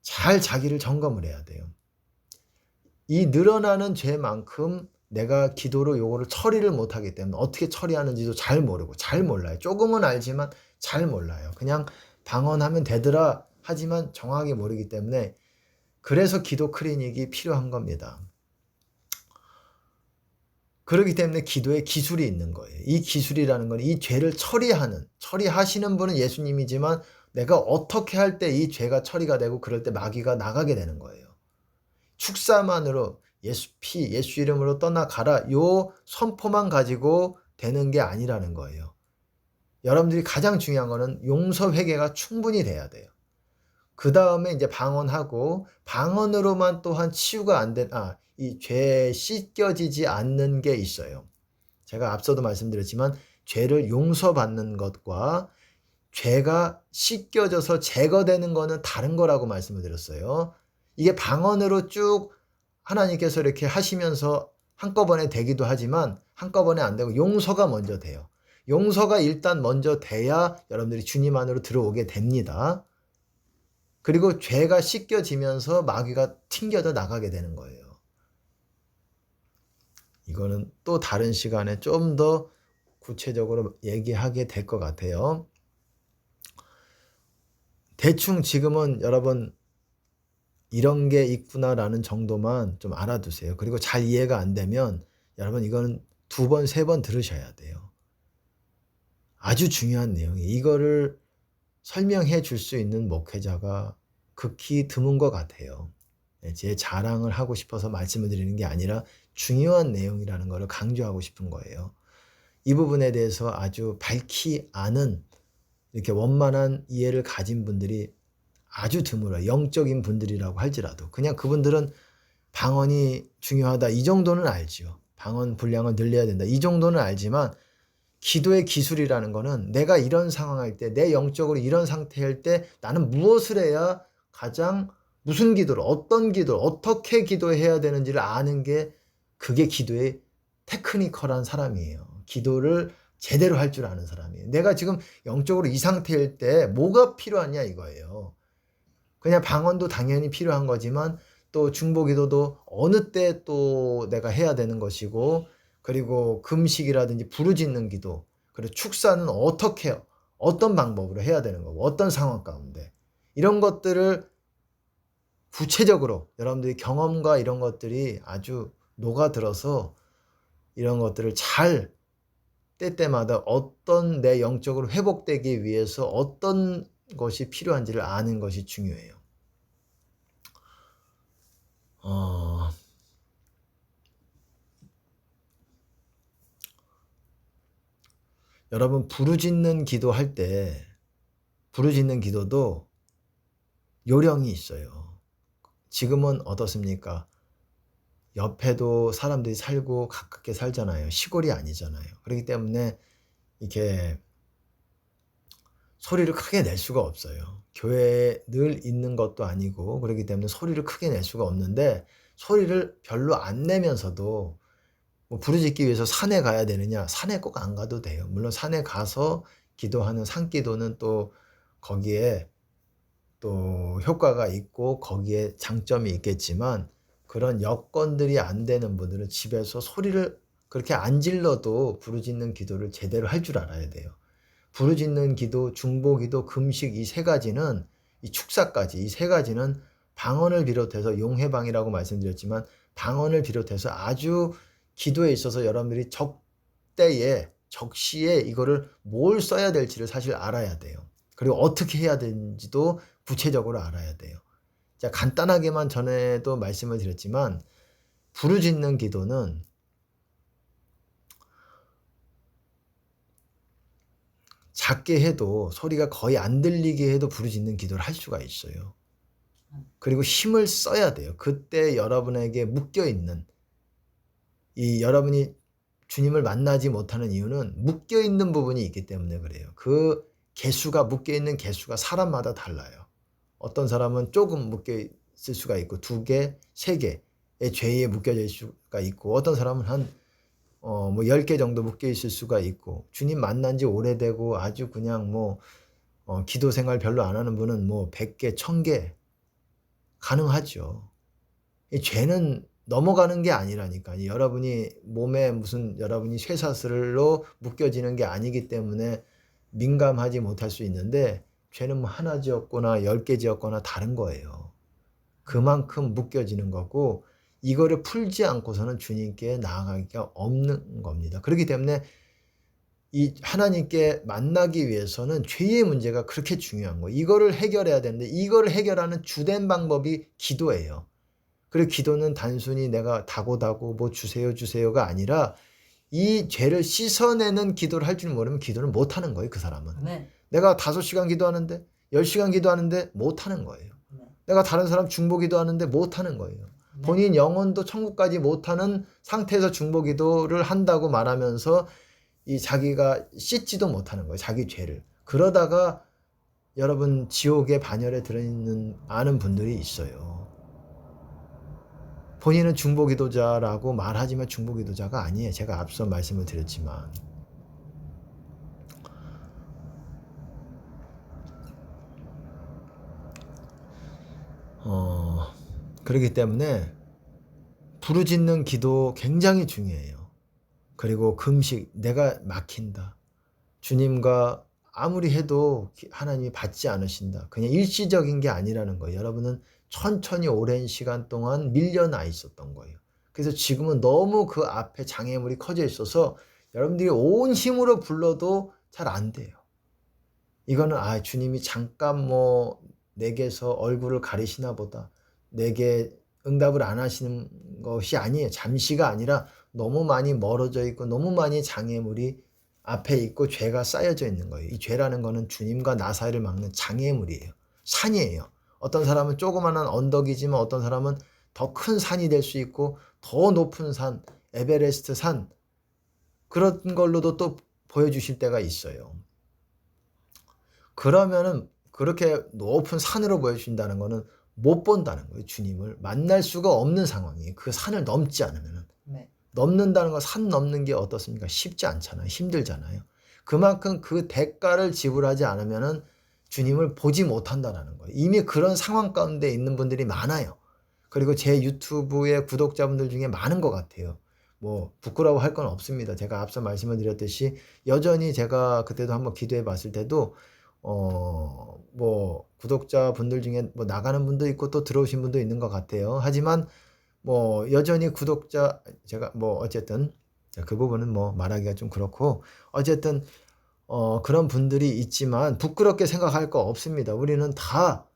잘 자기를 점검을 해야 돼요. 이 늘어나는 죄만큼 내가 기도로 요거를 처리를 못하기 때문에 어떻게 처리하는지도 잘 모르고 잘 몰라요. 조금은 알지만 잘 몰라요. 그냥 방언하면 되더라 하지만 정확하게 모르기 때문에 그래서 기도 클리닉이 필요한 겁니다. 그렇기 때문에 기도에 기술이 있는 거예요. 이 기술이라는 건 이 죄를 처리하시는 분은 예수님이지만 내가 어떻게 할 때 이 죄가 처리가 되고 그럴 때 마귀가 나가게 되는 거예요. 축사만으로 예수 이름으로 떠나가라 요 선포만 가지고 되는 게 아니라는 거예요. 여러분들이 가장 중요한 거는 용서 회개가 충분히 돼야 돼요. 그 다음에 이제 방언하고 방언으로만 또한 치유가 안 된, 이 죄 씻겨지지 않는 게 있어요. 제가 앞서도 말씀드렸지만 죄를 용서받는 것과 죄가 씻겨져서 제거되는 거는 다른 거라고 말씀을 드렸어요. 이게 방언으로 쭉 하나님께서 이렇게 하시면서 한꺼번에 되기도 하지만 한꺼번에 안 되고 용서가 먼저 돼요. 용서가 일단 먼저 돼야 여러분들이 주님 안으로 들어오게 됩니다. 그리고 죄가 씻겨지면서 마귀가 튕겨져 나가게 되는 거예요. 이거는 또 다른 시간에 좀 더 구체적으로 얘기하게 될 것 같아요. 대충 지금은 여러분 이런 게 있구나라는 정도만 좀 알아두세요. 그리고 잘 이해가 안 되면 여러분 이거는 2번, 3번 들으셔야 돼요. 아주 중요한 내용이에요. 이거를 설명해 줄 수 있는 목회자가 극히 드문 것 같아요. 제 자랑을 하고 싶어서 말씀을 드리는 게 아니라 중요한 내용이라는 것을 강조하고 싶은 거예요. 이 부분에 대해서 아주 밝히 아는 이렇게 원만한 이해를 가진 분들이 아주 드물어요. 영적인 분들이라고 할지라도. 그냥 그분들은 방언이 중요하다 이 정도는 알죠. 방언 분량을 늘려야 된다 이 정도는 알지만 기도의 기술이라는 거는 내가 이런 상황일 때, 내 영적으로 이런 상태일 때 나는 무엇을 해야 가장 무슨 기도를, 어떤 기도를, 어떻게 기도해야 되는지를 아는 게 그게 기도의 테크니컬한 사람이에요. 기도를 제대로 할 줄 아는 사람이에요. 내가 지금 영적으로 이 상태일 때 뭐가 필요하냐 이거예요. 그냥 방언도 당연히 필요한 거지만 또 중보기도도 어느 때 또 내가 해야 되는 것이고, 그리고 금식이라든지 부르짖는 기도, 그리고 축사는 어떻게 어떤 방법으로 해야 되는 거고 어떤 상황 가운데 이런 것들을 구체적으로 여러분들이 경험과 이런 것들이 아주 녹아들어서 이런 것들을 잘 때때마다 어떤 내 영적으로 회복되기 위해서 어떤 것이 필요한지를 아는 것이 중요해요. 여러분 부르짖는 기도할 때 부르짖는 기도도 요령이 있어요. 지금은 어떻습니까? 옆에도 사람들이 살고 가깝게 살잖아요. 시골이 아니잖아요. 그렇기 때문에 이렇게 소리를 크게 낼 수가 없어요. 교회에 늘 있는 것도 아니고 그렇기 때문에 소리를 크게 낼 수가 없는데, 소리를 별로 안 내면서도 뭐 부르짖기 위해서 산에 가야 되느냐? 산에 꼭 안 가도 돼요. 물론 산에 가서 기도하는 산기도는 또 거기에 또 효과가 있고 거기에 장점이 있겠지만, 그런 여건들이 안 되는 분들은 집에서 소리를 그렇게 안 질러도 부르짖는 기도를 제대로 할 줄 알아야 돼요. 부르짖는 기도, 중보기도, 금식 이 세 가지는, 이 축사까지 이 세 가지는 방언을 비롯해서 용해방이라고 말씀드렸지만 방언을 비롯해서 아주 기도에 있어서 여러분들이 적때에 적시에 이거를 뭘 써야 될지를 사실 알아야 돼요. 그리고 어떻게 해야 되는지도 구체적으로 알아야 돼요. 자, 간단하게만 전에도 말씀을 드렸지만 부르짖는 기도는 작게 해도 소리가 거의 안 들리게 해도 부르짖는 기도를 할 수가 있어요. 그리고 힘을 써야 돼요. 그때 여러분에게 묶여있는, 이 여러분이 주님을 만나지 못하는 이유는 묶여있는 부분이 있기 때문에 그래요. 그 개수가, 묶여있는 개수가 사람마다 달라요. 어떤 사람은 조금 묶여있을 수가 있고 2개, 3개의 죄에 묶여져 있을 수가 있고, 어떤 사람은 한 10개 정도 묶여 있을 수가 있고, 주님 만난 지 오래되고 아주 그냥 기도 생활 별로 안 하는 분은 100개, 1000개 가능하죠. 이 죄는 넘어가는 게 아니라니까. 여러분이 몸에 무슨 여러분이 쇠사슬로 묶여지는 게 아니기 때문에 민감하지 못할 수 있는데, 죄는 하나 지었거나 10개 지었거나 다른 거예요. 그만큼 묶여지는 거고, 이거를 풀지 않고서는 주님께 나아가기가 없는 겁니다. 그렇기 때문에 이 하나님께 만나기 위해서는 죄의 문제가 그렇게 중요한 거예요. 이거를 해결해야 되는데, 이거를 해결하는 주된 방법이 기도예요. 그리고 기도는 단순히 내가 다고다고 주세요가 아니라 이 죄를 씻어내는 기도를 할 줄 모르면 기도를 못하는 거예요. 그 사람은. 네. 내가 5시간 기도하는데 10시간 기도하는데 못하는 거예요. 네. 내가 다른 사람 중보 기도하는데 못하는 거예요. 네. 본인 영혼도 천국까지 못하는 상태에서 중보 기도를 한다고 말하면서 이 자기가 씻지도 못하는 거예요. 자기 죄를. 그러다가 여러분 지옥의 반열에 들어있는 아는 분들이 있어요. 본인은 중보기도자라고 말하지만 중보기도자가 아니에요. 제가 앞서 말씀을 드렸지만. 그렇기 때문에 부르짖는 기도 굉장히 중요해요. 그리고 금식, 내가 막힌다. 주님과 아무리 해도 하나님이 받지 않으신다. 그냥 일시적인 게 아니라는 거예요. 여러분은 천천히 오랜 시간 동안 밀려나 있었던 거예요. 그래서 지금은 너무 그 앞에 장애물이 커져 있어서 여러분들이 온 힘으로 불러도 잘 안 돼요. 이거는 주님이 잠깐 내게서 얼굴을 가리시나 보다, 내게 응답을 안 하시는 것이 아니에요. 잠시가 아니라 너무 많이 멀어져 있고 너무 많이 장애물이 앞에 있고 죄가 쌓여져 있는 거예요. 이 죄라는 거는 주님과 나 사이를 막는 장애물이에요. 산이에요. 어떤 사람은 조그마한 언덕이지만 어떤 사람은 더 큰 산이 될 수 있고, 더 높은 산, 에베레스트 산, 그런 걸로도 또 보여주실 때가 있어요. 그러면은 그렇게 높은 산으로 보여주신다는 거는 못 본다는 거예요. 주님을 만날 수가 없는 상황이에요. 그 산을 넘지 않으면은. 네. 넘는다는 거, 산 넘는 게 어떻습니까? 쉽지 않잖아요. 힘들잖아요. 그만큼 그 대가를 지불하지 않으면은 주님을 보지 못한다라는 거예요. 이미 그런 상황 가운데 있는 분들이 많아요. 그리고 제 유튜브의 구독자분들 중에 많은 것 같아요. 뭐 부끄러워할 건 없습니다. 제가 앞서 말씀을 드렸듯이 여전히 제가 그때도 한번 기도해 봤을 때도 뭐 구독자분들 중에 뭐 나가는 분도 있고 또 들어오신 분도 있는 것 같아요. 하지만 뭐 여전히 구독자 제가 뭐 어쨌든 그 부분은 뭐 말하기가 좀 그렇고 어쨌든 그런 분들이 있지만 부끄럽게 생각할 거 없습니다. 우리는 다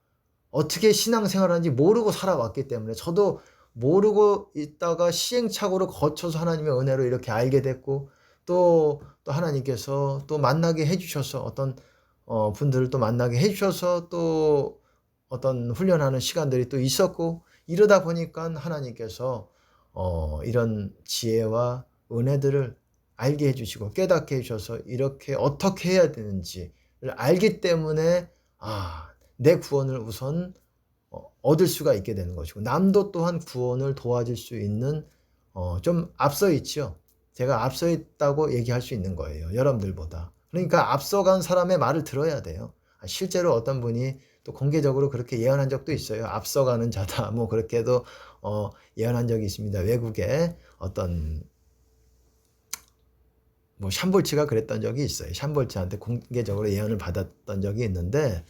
어떻게 신앙생활하는지 모르고 살아왔기 때문에 저도 모르고 있다가 시행착오를 거쳐서 하나님의 은혜로 이렇게 알게 됐고 또 하나님께서 또 만나게 해주셔서 어떤 분들을 또 만나게 해주셔서 또 어떤 훈련하는 시간들이 또 있었고 이러다 보니까 하나님께서 이런 지혜와 은혜들을 알게 해주시고 깨닫게 해주셔서 이렇게 어떻게 해야 되는지를 알기 때문에 내 구원을 우선 얻을 수가 있게 되는 것이고 남도 또한 구원을 도와줄 수 있는 좀 앞서 있죠. 제가 앞서 있다고 얘기할 수 있는 거예요. 여러분들보다. 그러니까 앞서간 사람의 말을 들어야 돼요. 실제로 어떤 분이 또 공개적으로 그렇게 예언한 적도 있어요. 앞서가는 자다. 뭐 그렇게도 예언한 적이 있습니다. 외국에 어떤 뭐 샴볼츠가 그랬던 적이 있어요. 샴볼츠한테 공개적으로 예언을 받았던 적이 있는데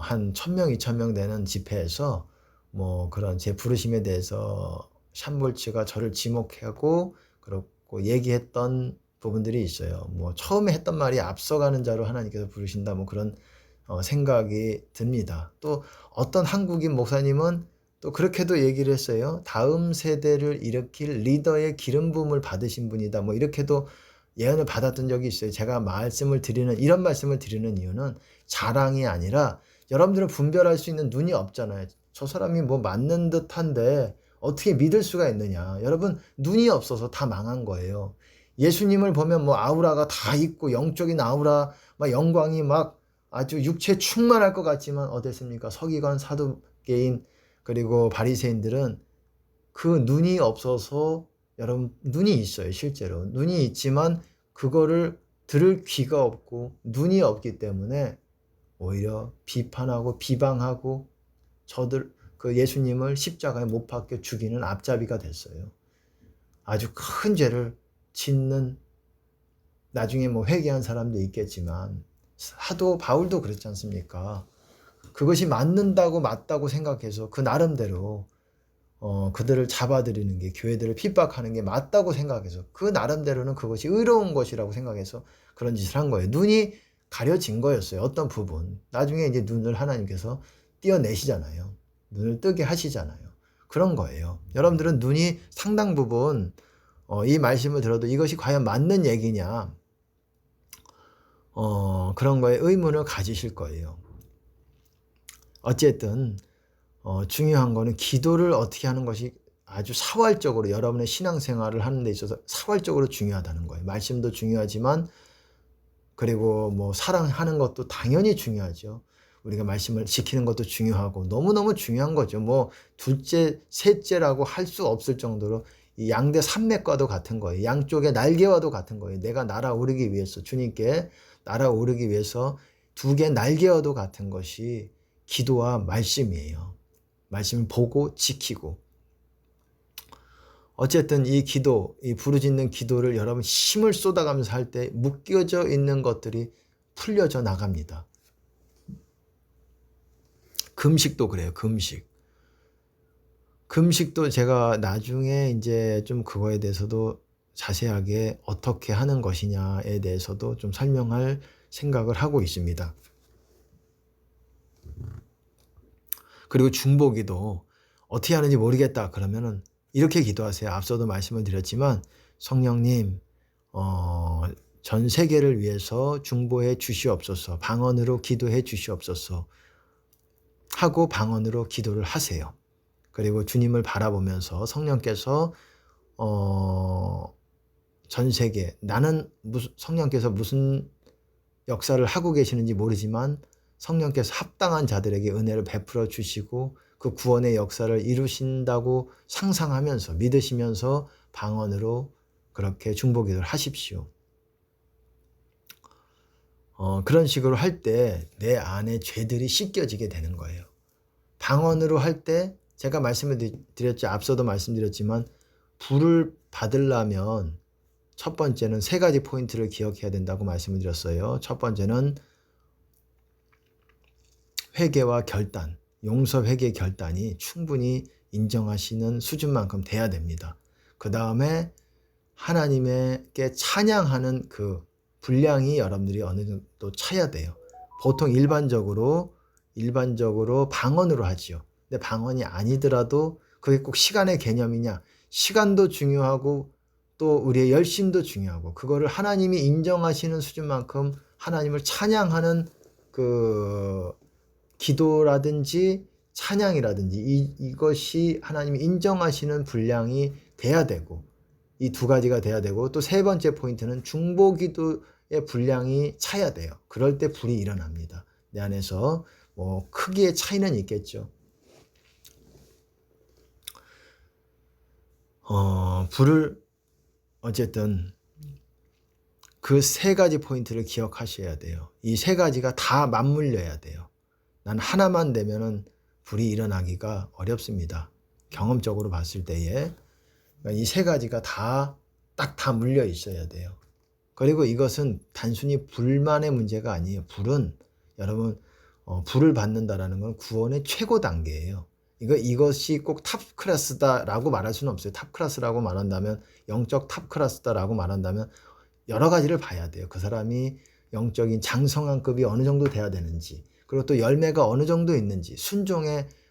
한 1000명, 2000명 되는 집회에서 뭐 그런 제 부르심에 대해서 샴볼츠가 저를 지목하고 그렇고 얘기했던 부분들이 있어요. 뭐 처음에 했던 말이 앞서가는 자로 하나님께서 부르신다 뭐 그런 생각이 듭니다. 또 어떤 한국인 목사님은 또 그렇게도 얘기를 했어요. 다음 세대를 일으킬 리더의 기름 부음을 받으신 분이다. 뭐 이렇게도 예언을 받았던 적이 있어요. 제가 이런 말씀을 드리는 이유는 자랑이 아니라 여러분들은 분별할 수 있는 눈이 없잖아요. 저 사람이 뭐 맞는 듯한데 어떻게 믿을 수가 있느냐. 여러분 눈이 없어서 다 망한 거예요. 예수님을 보면 뭐 아우라가 다 있고 영적인 아우라 막 영광이 막 아주 육체 충만할 것 같지만 어땠습니까? 서기관 사두개인 그리고 바리새인들은 그 눈이 없어서 여러분 눈이 있어요. 실제로 눈이 있지만 그거를 들을 귀가 없고 눈이 없기 때문에 오히려 비판하고 비방하고 그 예수님을 십자가에 못 박혀 죽이는 앞잡이가 됐어요. 아주 큰 죄를 짓는 나중에 뭐 회개한 사람도 있겠지만 사도 바울도 그렇지 않습니까? 그것이 맞다고 생각해서 그 나름대로 그들을 잡아들이는 게 교회들을 핍박하는 게 맞다고 생각해서 그 나름대로는 그것이 의로운 것이라고 생각해서 그런 짓을 한 거예요. 눈이 가려진 거였어요. 어떤 부분. 나중에 이제 눈을 하나님께서 띄어내시잖아요. 눈을 뜨게 하시잖아요. 그런 거예요. 여러분들은 눈이 상당 부분 이 말씀을 들어도 이것이 과연 맞는 얘기냐 그런 거에 의문을 가지실 거예요. 어쨌든 중요한 거는 기도를 어떻게 하는 것이 아주 사활적으로 여러분의 신앙생활을 하는 데 있어서 사활적으로 중요하다는 거예요. 말씀도 중요하지만 그리고 뭐 사랑하는 것도 당연히 중요하죠. 우리가 말씀을 지키는 것도 중요하고 너무너무 중요한 거죠. 뭐 둘째, 셋째라고 할 수 없을 정도로 이 양대 산맥과도 같은 거예요. 양쪽의 날개와도 같은 거예요. 내가 날아오르기 위해서 주님께 날아오르기 위해서 두 개 날개와도 같은 것이 기도와 말씀이에요. 말씀을 보고 지키고 어쨌든 이 기도, 이 부르짖는 기도를 여러분 힘을 쏟아가면서 할 때 묶여져 있는 것들이 풀려져 나갑니다. 금식도 그래요. 금식도 제가 나중에 이제 좀 그거에 대해서도 자세하게 어떻게 하는 것이냐에 대해서도 좀 설명할 생각을 하고 있습니다. 그리고 중보기도 어떻게 하는지 모르겠다 그러면은 이렇게 기도하세요. 앞서도 말씀을 드렸지만 성령님 전 세계를 위해서 중보해 주시옵소서. 방언으로 기도해 주시옵소서 하고 방언으로 기도를 하세요. 그리고 주님을 바라보면서 성령께서 전 세계 성령께서 무슨 역사를 하고 계시는지 모르지만 성령께서 합당한 자들에게 은혜를 베풀어 주시고 그 구원의 역사를 이루신다고 상상하면서 믿으시면서 방언으로 그렇게 중보기도를 하십시오. 그런 식으로 할 때 내 안에 죄들이 씻겨지게 되는 거예요. 방언으로 할 때 제가 말씀을 드렸죠. 앞서도 말씀드렸지만 불을 받으려면 첫 번째는 세 가지 포인트를 기억해야 된다고 말씀을 드렸어요. 첫 번째는 회개와 결단, 용서 회개 결단이 충분히 인정하시는 수준만큼 돼야 됩니다. 그 다음에 하나님께 찬양하는 그 분량이 여러분들이 어느 정도 차야 돼요. 보통 일반적으로 방언으로 하지요. 근데 방언이 아니더라도 그게 꼭 시간의 개념이냐? 시간도 중요하고 또 우리의 열심도 중요하고 그거를 하나님이 인정하시는 수준만큼 하나님을 찬양하는 그 기도라든지 찬양이라든지 이것이 하나님이 인정하시는 분량이 돼야 되고 이 두 가지가 돼야 되고 또 세 번째 포인트는 중보기도의 분량이 차야 돼요. 그럴 때 불이 일어납니다. 내 안에서 뭐 크기의 차이는 있겠죠. 불을 어쨌든 그 세 가지 포인트를 기억하셔야 돼요. 이 세 가지가 다 맞물려야 돼요. 난 하나만 되면은 불이 일어나기가 어렵습니다. 경험적으로 봤을 때에 이 세 가지가 다 물려 있어야 돼요. 그리고 이것은 단순히 불만의 문제가 아니에요. 불은 여러분 불을 받는다라는 건 구원의 최고 단계예요. 이것이 꼭 탑 클래스다라고 말할 수는 없어요. 탑 클래스라고 말한다면 영적 탑 클래스다라고 말한다면 여러 가지를 봐야 돼요. 그 사람이 영적인 장성한급이 어느 정도 돼야 되는지 그리고 또 열매가 어느 정도 있는지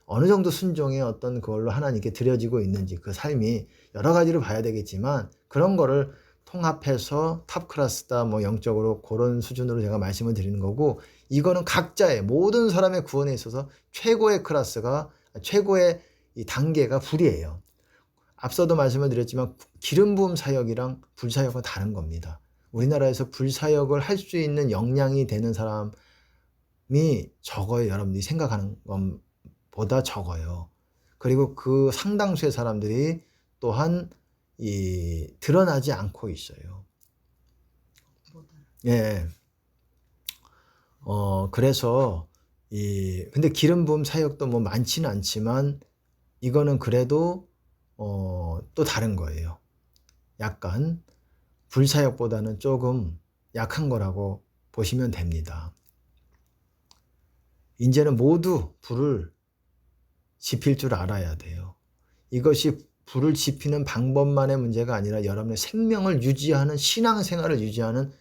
어느 정도 순종의 어떤 그걸로 하나님께 드려지고 있는지 그 삶이 여러 가지를 봐야 되겠지만 그런 거를 통합해서 탑 클래스다 뭐 영적으로 그런 수준으로 제가 말씀을 드리는 거고 이거는 각자의 모든 사람의 구원에 있어서 최고의 클래스가 최고의 이 단계가 불이에요. 앞서도 말씀을 드렸지만 기름 부음 사역이랑 불 사역은 다른 겁니다. 우리나라에서 불 사역을 할 수 있는 역량이 되는 사람이 적어요. 여러분들이 생각하는 것보다 적어요. 그리고 그 상당수의 사람들이 또한 드러나지 않고 있어요. 예. 그래서 근데 기름 부음 사역도 뭐 많지는 않지만 이거는 그래도 또 다른 거예요. 약간 불 사역보다는 조금 약한 거라고 보시면 됩니다. 이제는 모두 불을 지필 줄 알아야 돼요. 이것이 불을 지피는 방법만의 문제가 아니라 여러분의 생명을 유지하는 신앙생활을 유지하는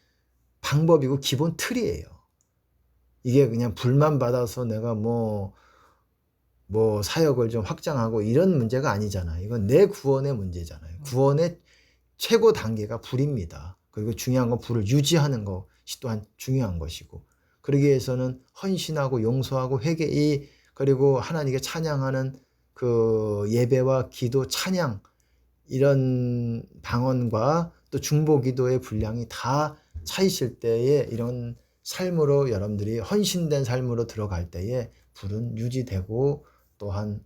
방법이고 기본 틀이에요. 이게 그냥 불만 받아서 내가 뭐 사역을 좀 확장하고 이런 문제가 아니잖아요. 이건 내 구원의 문제잖아요. 구원의 최고 단계가 불입니다. 그리고 중요한 건 불을 유지하는 것이 또한 중요한 것이고 그러기 위해서는 헌신하고 용서하고 회개 그리고 하나님께 찬양하는 그 예배와 기도 찬양 이런 방언과 또 중보기도의 분량이 다 차이실 때에 이런 삶으로 여러분들이 헌신된 삶으로 들어갈 때에 불은 유지되고 또한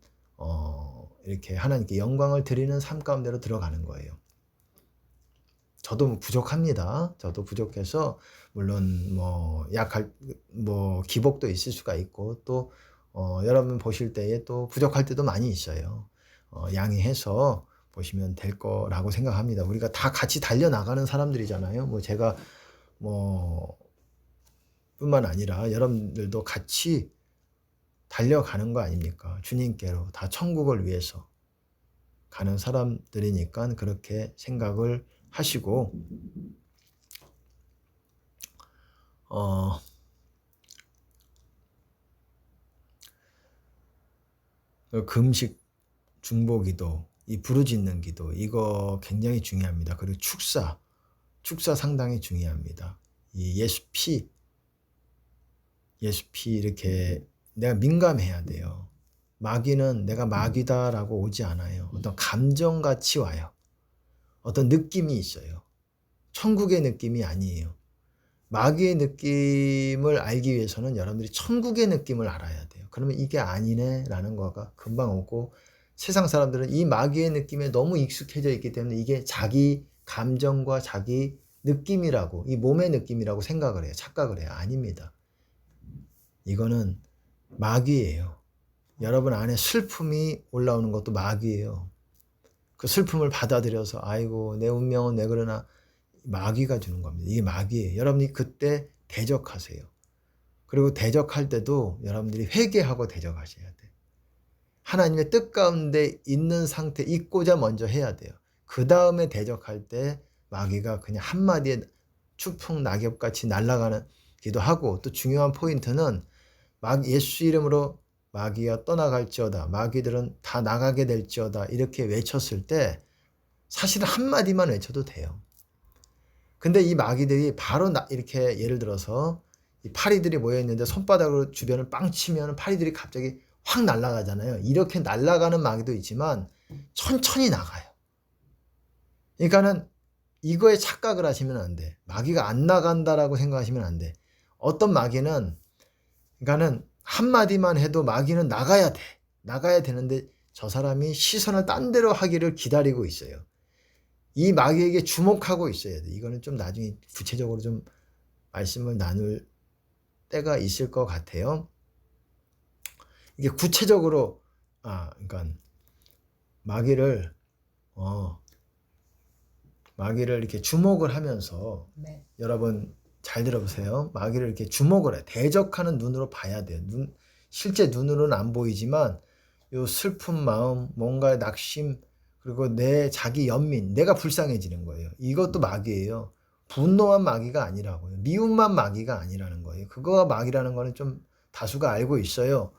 이렇게 하나님께 영광을 드리는 삶 가운데로 들어가는 거예요. 저도 부족합니다. 저도 부족해서 물론 기복도 있을 수가 있고 또 여러분 보실 때에 또 부족할 때도 많이 있어요. 양해해서 보시면 될 거라고 생각합니다. 우리가 다 같이 달려나가는 사람들이잖아요. 제가 뿐만 아니라 여러분들도 같이 달려가는 거 아닙니까? 주님께로 다 천국을 위해서 가는 사람들이니까 그렇게 생각을 하시고 금식, 중보기도, 이 부르짖는 기도 이거 굉장히 중요합니다. 그리고 축사 상당히 중요합니다. 이 예수 피 이렇게 내가 민감해야 돼요. 마귀는 내가 마귀다라고 오지 않아요. 어떤 감정같이 와요. 어떤 느낌이 있어요. 천국의 느낌이 아니에요. 마귀의 느낌을 알기 위해서는 여러분들이 천국의 느낌을 알아야 돼요. 그러면 이게 아니네 라는 거가 금방 오고 세상 사람들은 이 마귀의 느낌에 너무 익숙해져 있기 때문에 이게 자기 감정과 자기 느낌이라고, 이 몸의 느낌이라고 생각을 해요. 착각을 해요. 아닙니다. 이거는 마귀예요. 여러분 안에 슬픔이 올라오는 것도 마귀예요. 그 슬픔을 받아들여서 아이고 내 운명은 왜 그러나, 마귀가 주는 겁니다. 이게 마귀예요. 여러분이 그때 대적하세요. 그리고 대적할 때도 여러분들이 회개하고 대적하셔야 돼요. 하나님의 뜻 가운데 있는 상태, 있고자 먼저 해야 돼요. 그 다음에 대적할 때 마귀가 그냥 한마디에 추풍 낙엽같이 날아가기도 하고, 또 중요한 포인트는 예수 이름으로 마귀가 떠나갈지어다, 마귀들은 다 나가게 될지어다 이렇게 외쳤을 때 사실은 한마디만 외쳐도 돼요. 근데 이 마귀들이 바로 이렇게 예를 들어서 이 파리들이 모여있는데 손바닥으로 주변을 빵 치면 파리들이 갑자기 확 날아가잖아요. 이렇게 날아가는 마귀도 있지만 천천히 나가요. 그러니까는 이거에 착각을 하시면 안 돼. 마귀가 안 나간다라고 생각하시면 안 돼. 어떤 마귀는, 그러니까는 한마디만 해도 마귀는 나가야 돼. 나가야 되는데 저 사람이 시선을 딴 데로 하기를 기다리고 있어요. 이 마귀에게 주목하고 있어야 돼. 이거는 좀 나중에 구체적으로 좀 말씀을 나눌 때가 있을 것 같아요. 이게 구체적으로, 그러니까 마귀를 이렇게 주목을 하면서, 네. 여러분 잘 들어보세요. 마귀를 이렇게 주목을 해. 대적하는 눈으로 봐야 돼요. 실제 눈으로는 안 보이지만 요 슬픈 마음, 뭔가 낙심, 그리고 내 자기 연민, 내가 불쌍해지는 거예요. 이것도 마귀예요. 분노한 마귀가 아니라고요. 미움만 마귀가 아니라는 거예요. 그거가 마귀라는 거는 좀 다수가 알고 있어요.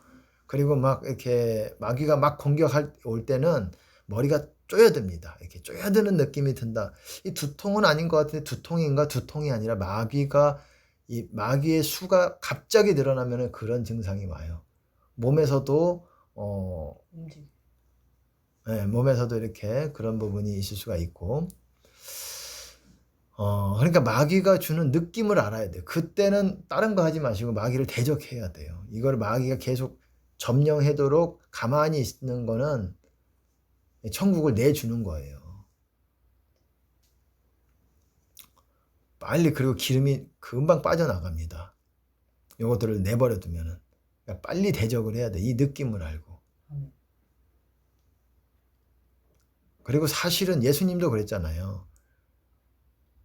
그리고 막 이렇게 마귀가 막 공격할 올 때는 머리가 쪼여듭니다. 이렇게 쪼여드는 느낌이 든다. 이 두통은 아닌 것 같은데 두통인가? 두통이 아니라 이 마귀의 수가 갑자기 늘어나면 그런 증상이 와요. 몸에서도 네, 몸에서도 이렇게 그런 부분이 있을 수가 있고, 그러니까 마귀가 주는 느낌을 알아야 돼요. 그때는 다른 거 하지 마시고 마귀를 대적해야 돼요. 이걸 마귀가 계속 점령하도록 가만히 있는 거는 천국을 내주는 거예요. 빨리, 그리고 기름이 금방 빠져나갑니다. 이것들을 내버려 두면은. 그러니까 빨리 대적을 해야 돼. 이 느낌을 알고. 그리고 사실은 예수님도 그랬잖아요.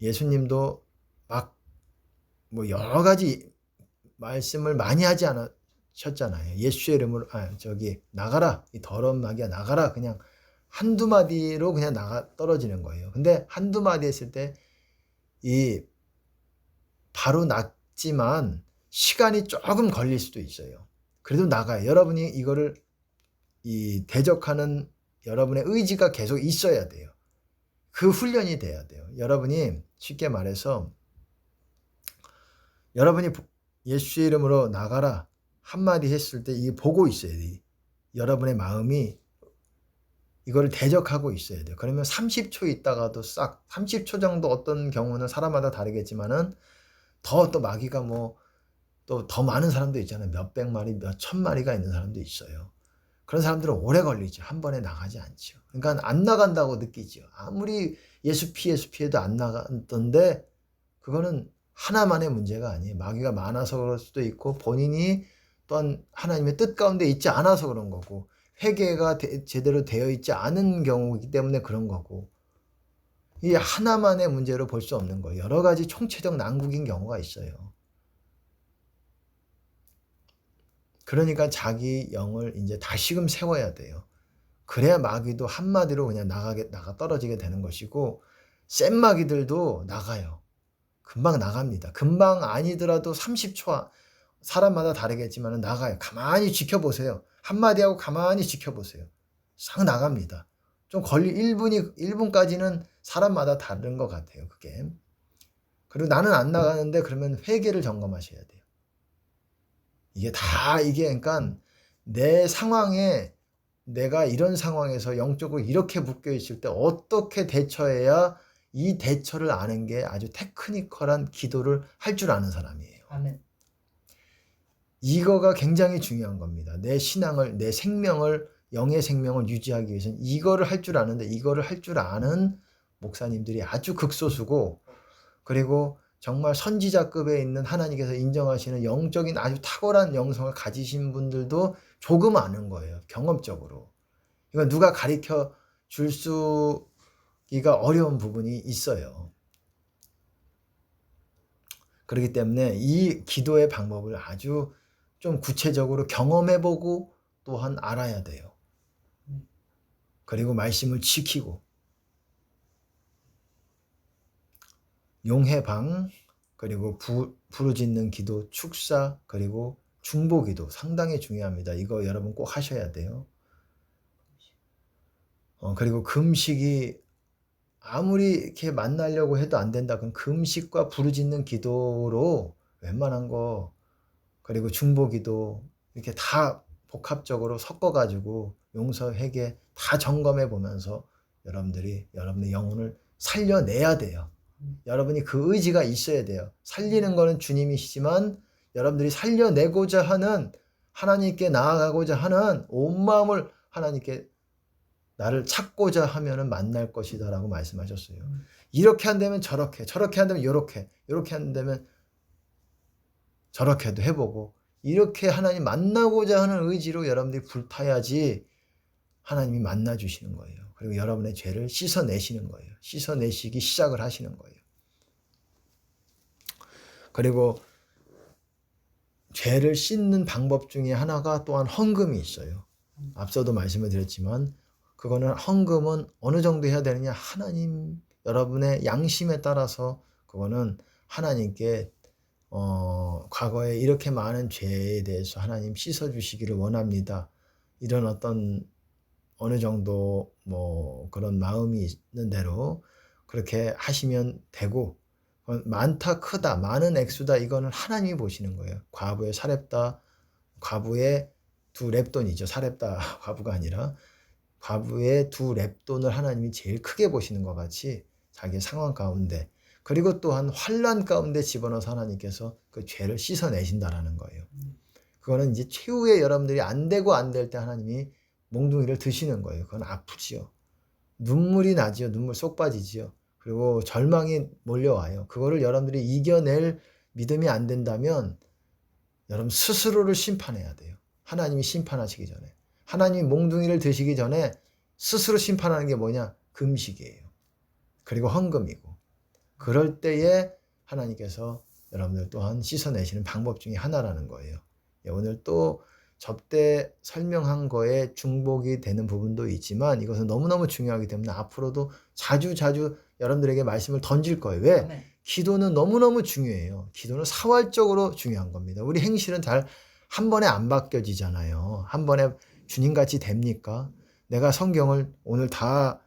예수님도 막 뭐 여러 가지 말씀을 많이 하지 않으셨잖아요. 예수의 이름으로 나가라, 이 더러운 마귀야 나가라, 그냥 한두 마디로 그냥 떨어지는 거예요. 근데 한두 마디 했을 때 바로 낫지만 시간이 조금 걸릴 수도 있어요. 그래도 나가요. 여러분이 이거를 대적하는 여러분의 의지가 계속 있어야 돼요. 그 훈련이 돼야 돼요. 여러분이 쉽게 말해서 여러분이 예수의 이름으로 나가라 한마디 했을 때 이게 보고 있어야 돼요. 여러분의 마음이 이거를 대적하고 있어야 돼요. 그러면 30초 있다가도 30초 정도, 어떤 경우는 사람마다 다르겠지만은 또 마귀가 또 더 많은 사람도 있잖아요. 몇백 마리, 몇천 마리가 있는 사람도 있어요. 그런 사람들은 오래 걸리죠. 한 번에 나가지 않죠. 그러니까 안 나간다고 느끼죠. 아무리 예수 피해도 안 나갔던데 그거는 하나만의 문제가 아니에요. 마귀가 많아서 그럴 수도 있고 본인이 또한 하나님의 뜻 가운데 있지 않아서 그런 거고, 회개가 제대로 되어 있지 않은 경우이기 때문에 그런 거고, 이게 하나만의 문제로 볼 수 없는 거예요. 여러 가지 총체적 난국인 경우가 있어요. 그러니까 자기 영을 이제 다시금 세워야 돼요. 그래야 마귀도 한마디로 그냥 나가 떨어지게 되는 것이고, 센 마귀들도 나가요. 금방 나갑니다. 금방 아니더라도 30초, 사람마다 다르겠지만 나가요. 가만히 지켜보세요. 한마디 하고 가만히 지켜보세요. 싹 나갑니다. 좀 1분까지는 사람마다 다른 것 같아요. 그게. 그리고 나는 안 나가는데 그러면 회개를 점검하셔야 돼요. 그러니까 내 상황에, 내가 이런 상황에서 영적으로 이렇게 묶여 있을 때 어떻게 대처해야, 이 대처를 아는 게 아주 테크니컬한 기도를 할 줄 아는 사람이에요. 아멘. 이거가 굉장히 중요한 겁니다. 내 신앙을, 내 생명을, 영의 생명을 유지하기 위해서는 이거를 할 줄 아는데, 이거를 할 줄 아는 목사님들이 아주 극소수고, 그리고 정말 선지자급에 있는 하나님께서 인정하시는 영적인 아주 탁월한 영성을 가지신 분들도 조금 아는 거예요. 경험적으로. 이건 누가 가르쳐 줄 수기가 어려운 부분이 있어요. 그렇기 때문에 이 기도의 방법을 아주 좀 구체적으로 경험해보고 또한 알아야 돼요. 그리고 말씀을 지키고 용해방, 그리고 부르짖는 기도, 축사, 그리고 중보기도 상당히 중요합니다. 이거 여러분 꼭 하셔야 돼요. 그리고 금식이 아무리 이렇게 만나려고 해도 안 된다. 그럼 금식과 부르짖는 기도로 웬만한 거, 그리고 중보기도 이렇게 다 복합적으로 섞어가지고 용서, 회개 다 점검해 보면서 여러분들이 여러분의 영혼을 살려내야 돼요. 여러분이 그 의지가 있어야 돼요. 살리는 거는 주님이시지만 여러분들이 살려내고자 하는, 하나님께 나아가고자 하는 온 마음을 하나님께 나를 찾고자 하면은 만날 것이다 라고 말씀하셨어요. 이렇게 한다면 저렇게, 저렇게 한다면 요렇게, 요렇게 한다면 저렇게도 해보고, 이렇게 하나님 만나고자 하는 의지로 여러분들이 불타야지 하나님이 만나주시는 거예요. 그리고 여러분의 죄를 씻어내시는 거예요. 씻어내시기 시작을 하시는 거예요. 그리고 죄를 씻는 방법 중에 하나가 또한 헌금이 있어요. 앞서도 말씀을 드렸지만 그거는 헌금은 어느 정도 해야 되느냐, 하나님 여러분의 양심에 따라서 그거는 하나님께 과거에 이렇게 많은 죄에 대해서 하나님 씻어주시기를 원합니다. 이런 어떤 어느 정도 뭐 그런 마음이 있는 대로 그렇게 하시면 되고, 많다 크다 많은 액수다 이거는 하나님이 보시는 거예요. 과부의 사렙다, 과부의 2렙돈이죠. 사렙다 과부가 아니라 과부의 2렙돈을 하나님이 제일 크게 보시는 것 같이 자기의 상황 가운데, 그리고 또한 환난 가운데 집어넣어서 하나님께서 그 죄를 씻어내신다라는 거예요. 그거는 이제 최후에 여러분들이 안 되고 안 될 때 하나님이 몽둥이를 드시는 거예요. 그건 아프지요. 눈물이 나지요. 눈물 쏙 빠지지요. 그리고 절망이 몰려와요. 그거를 여러분들이 이겨낼 믿음이 안 된다면 여러분 스스로를 심판해야 돼요. 하나님이 심판하시기 전에. 하나님이 몽둥이를 드시기 전에 스스로 심판하는 게 뭐냐? 금식이에요. 그리고 헌금이고. 그럴 때에 하나님께서 여러분들 또한 씻어내시는 방법 중에 하나라는 거예요. 오늘 또 접대 설명한 거에 중복이 되는 부분도 있지만 이것은 너무너무 중요하기 때문에 앞으로도 자주 여러분들에게 말씀을 던질 거예요. 왜? 네. 기도는 너무너무 중요해요. 기도는 사활적으로 중요한 겁니다. 우리 행실은 잘 한 번에 안 바뀌어지잖아요. 한 번에 주님같이 됩니까? 내가 성경을 오늘 다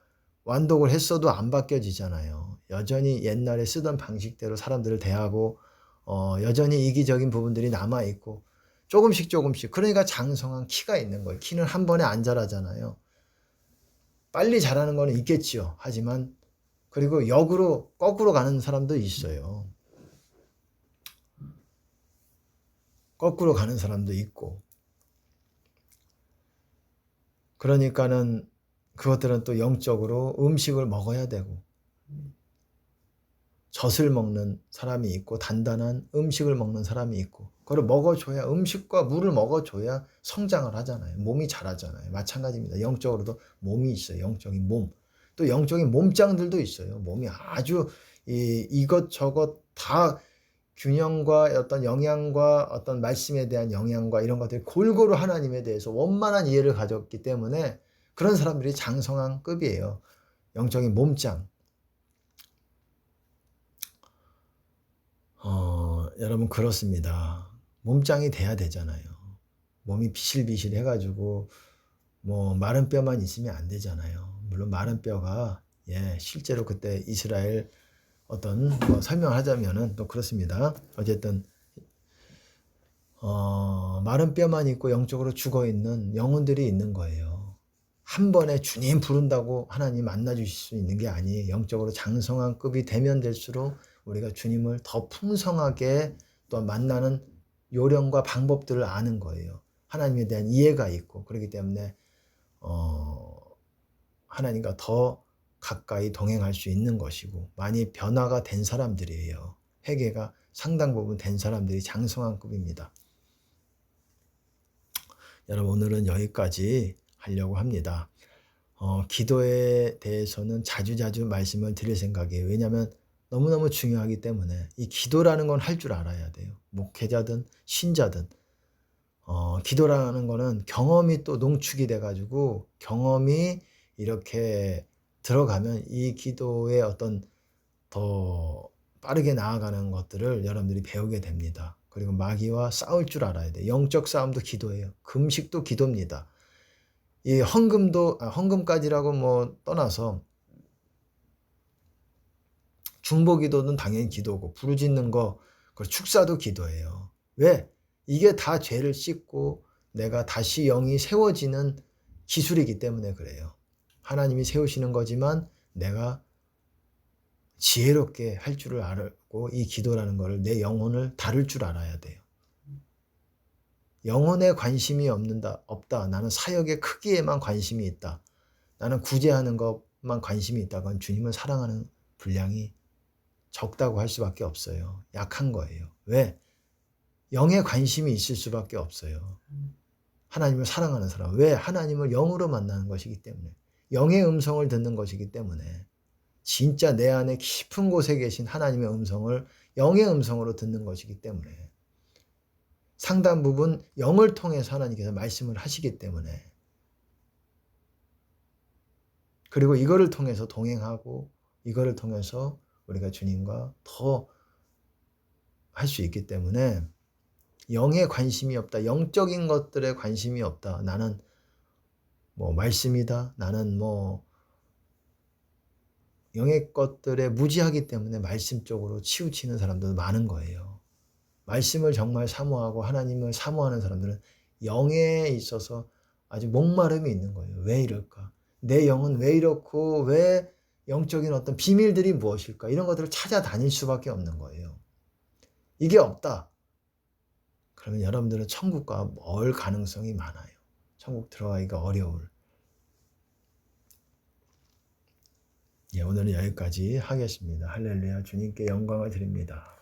완독을 했어도 안 바뀌어지잖아요. 여전히 옛날에 쓰던 방식대로 사람들을 대하고 여전히 이기적인 부분들이 남아있고 조금씩 그러니까 장성한 키가 있는 거예요. 키는 한 번에 안 자라잖아요. 빨리 자라는 거는 있겠지요. 하지만 그리고 역으로 거꾸로 가는 사람도 있어요. 거꾸로 가는 사람도 있고. 그러니까는 그것들은 또 영적으로 음식을 먹어야 되고 젖을 먹는 사람이 있고 단단한 음식을 먹는 사람이 있고, 그걸 먹어줘야, 음식과 물을 먹어줘야 성장을 하잖아요. 몸이 자라잖아요. 마찬가지입니다. 영적으로도 몸이 있어요. 영적인 몸. 또 영적인 몸짱들도 있어요. 몸이 아주 이것저것 다 균형과 어떤 영양과 어떤 말씀에 대한 영양과 이런 것들이 골고루 하나님에 대해서 원만한 이해를 가졌기 때문에 그런 사람들이 장성한 급이에요. 영적인 몸짱. 여러분 그렇습니다. 몸짱이 돼야 되잖아요. 몸이 비실비실 해가지고 뭐 마른 뼈만 있으면 안 되잖아요. 물론 마른 뼈가 실제로 그때 이스라엘 어떤 뭐 설명하자면은 또 그렇습니다. 어쨌든 마른 뼈만 있고 영적으로 죽어있는 영혼들이 있는 거예요. 한 번에 주님 부른다고 하나님 만나주실 수 있는 게 아니에요. 영적으로 장성한 급이 되면 될수록 우리가 주님을 더 풍성하게 또 만나는 요령과 방법들을 아는 거예요. 하나님에 대한 이해가 있고, 그렇기 때문에 하나님과 더 가까이 동행할 수 있는 것이고 많이 변화가 된 사람들이에요. 회개가 상당 부분 된 사람들이 장성한 급입니다. 여러분 오늘은 여기까지 하려고 합니다. 기도에 대해서는 자주자주 말씀을 드릴 생각이에요. 왜냐하면 너무너무 중요하기 때문에 이 기도라는 건 할 줄 알아야 돼요. 목회자든 신자든 기도라는 거는 경험이 또 농축이 돼 가지고 경험이 이렇게 들어가면 이 기도의 어떤 더 빠르게 나아가는 것들을 여러분들이 배우게 됩니다. 그리고 마귀와 싸울 줄 알아야 돼요. 영적 싸움도 기도예요. 금식도 기도입니다. 이 헌금까지라고 뭐 떠나서 중보기도는 당연히 기도고 부르짖는 거 그리고 축사도 기도예요. 왜? 이게 다 죄를 씻고 내가 다시 영이 세워지는 기술이기 때문에 그래요. 하나님이 세우시는 거지만 내가 지혜롭게 할 줄을 알고 이 기도라는 거를 내 영혼을 다룰 줄 알아야 돼요. 영혼에 관심이 없다. 나는 사역의 크기에만 관심이 있다. 나는 구제하는 것만 관심이 있다. 그건 주님을 사랑하는 분량이 적다고 할 수밖에 없어요. 약한 거예요. 왜? 영에 관심이 있을 수밖에 없어요. 하나님을 사랑하는 사람. 왜? 하나님을 영으로 만나는 것이기 때문에. 영의 음성을 듣는 것이기 때문에. 진짜 내 안에 깊은 곳에 계신 하나님의 음성을 영의 음성으로 듣는 것이기 때문에. 상당 부분 영을 통해서 하나님께서 말씀을 하시기 때문에. 그리고 이거를 통해서 동행하고 이거를 통해서 우리가 주님과 더 할 수 있기 때문에 영에 관심이 없다. 영적인 것들에 관심이 없다. 나는 뭐 말씀이다. 나는 뭐 영의 것들에 무지하기 때문에 말씀 쪽으로 치우치는 사람들도 많은 거예요. 말씀을 정말 사모하고 하나님을 사모하는 사람들은 영에 있어서 아주 목마름이 있는 거예요. 왜 이럴까? 내 영은 왜 이렇고 왜 영적인 어떤 비밀들이 무엇일까? 이런 것들을 찾아다닐 수밖에 없는 거예요. 이게 없다. 그러면 여러분들은 천국과 멀 가능성이 많아요. 천국 들어가기가 어려울. 예, 오늘은 여기까지 하겠습니다. 할렐루야. 주님께 영광을 드립니다.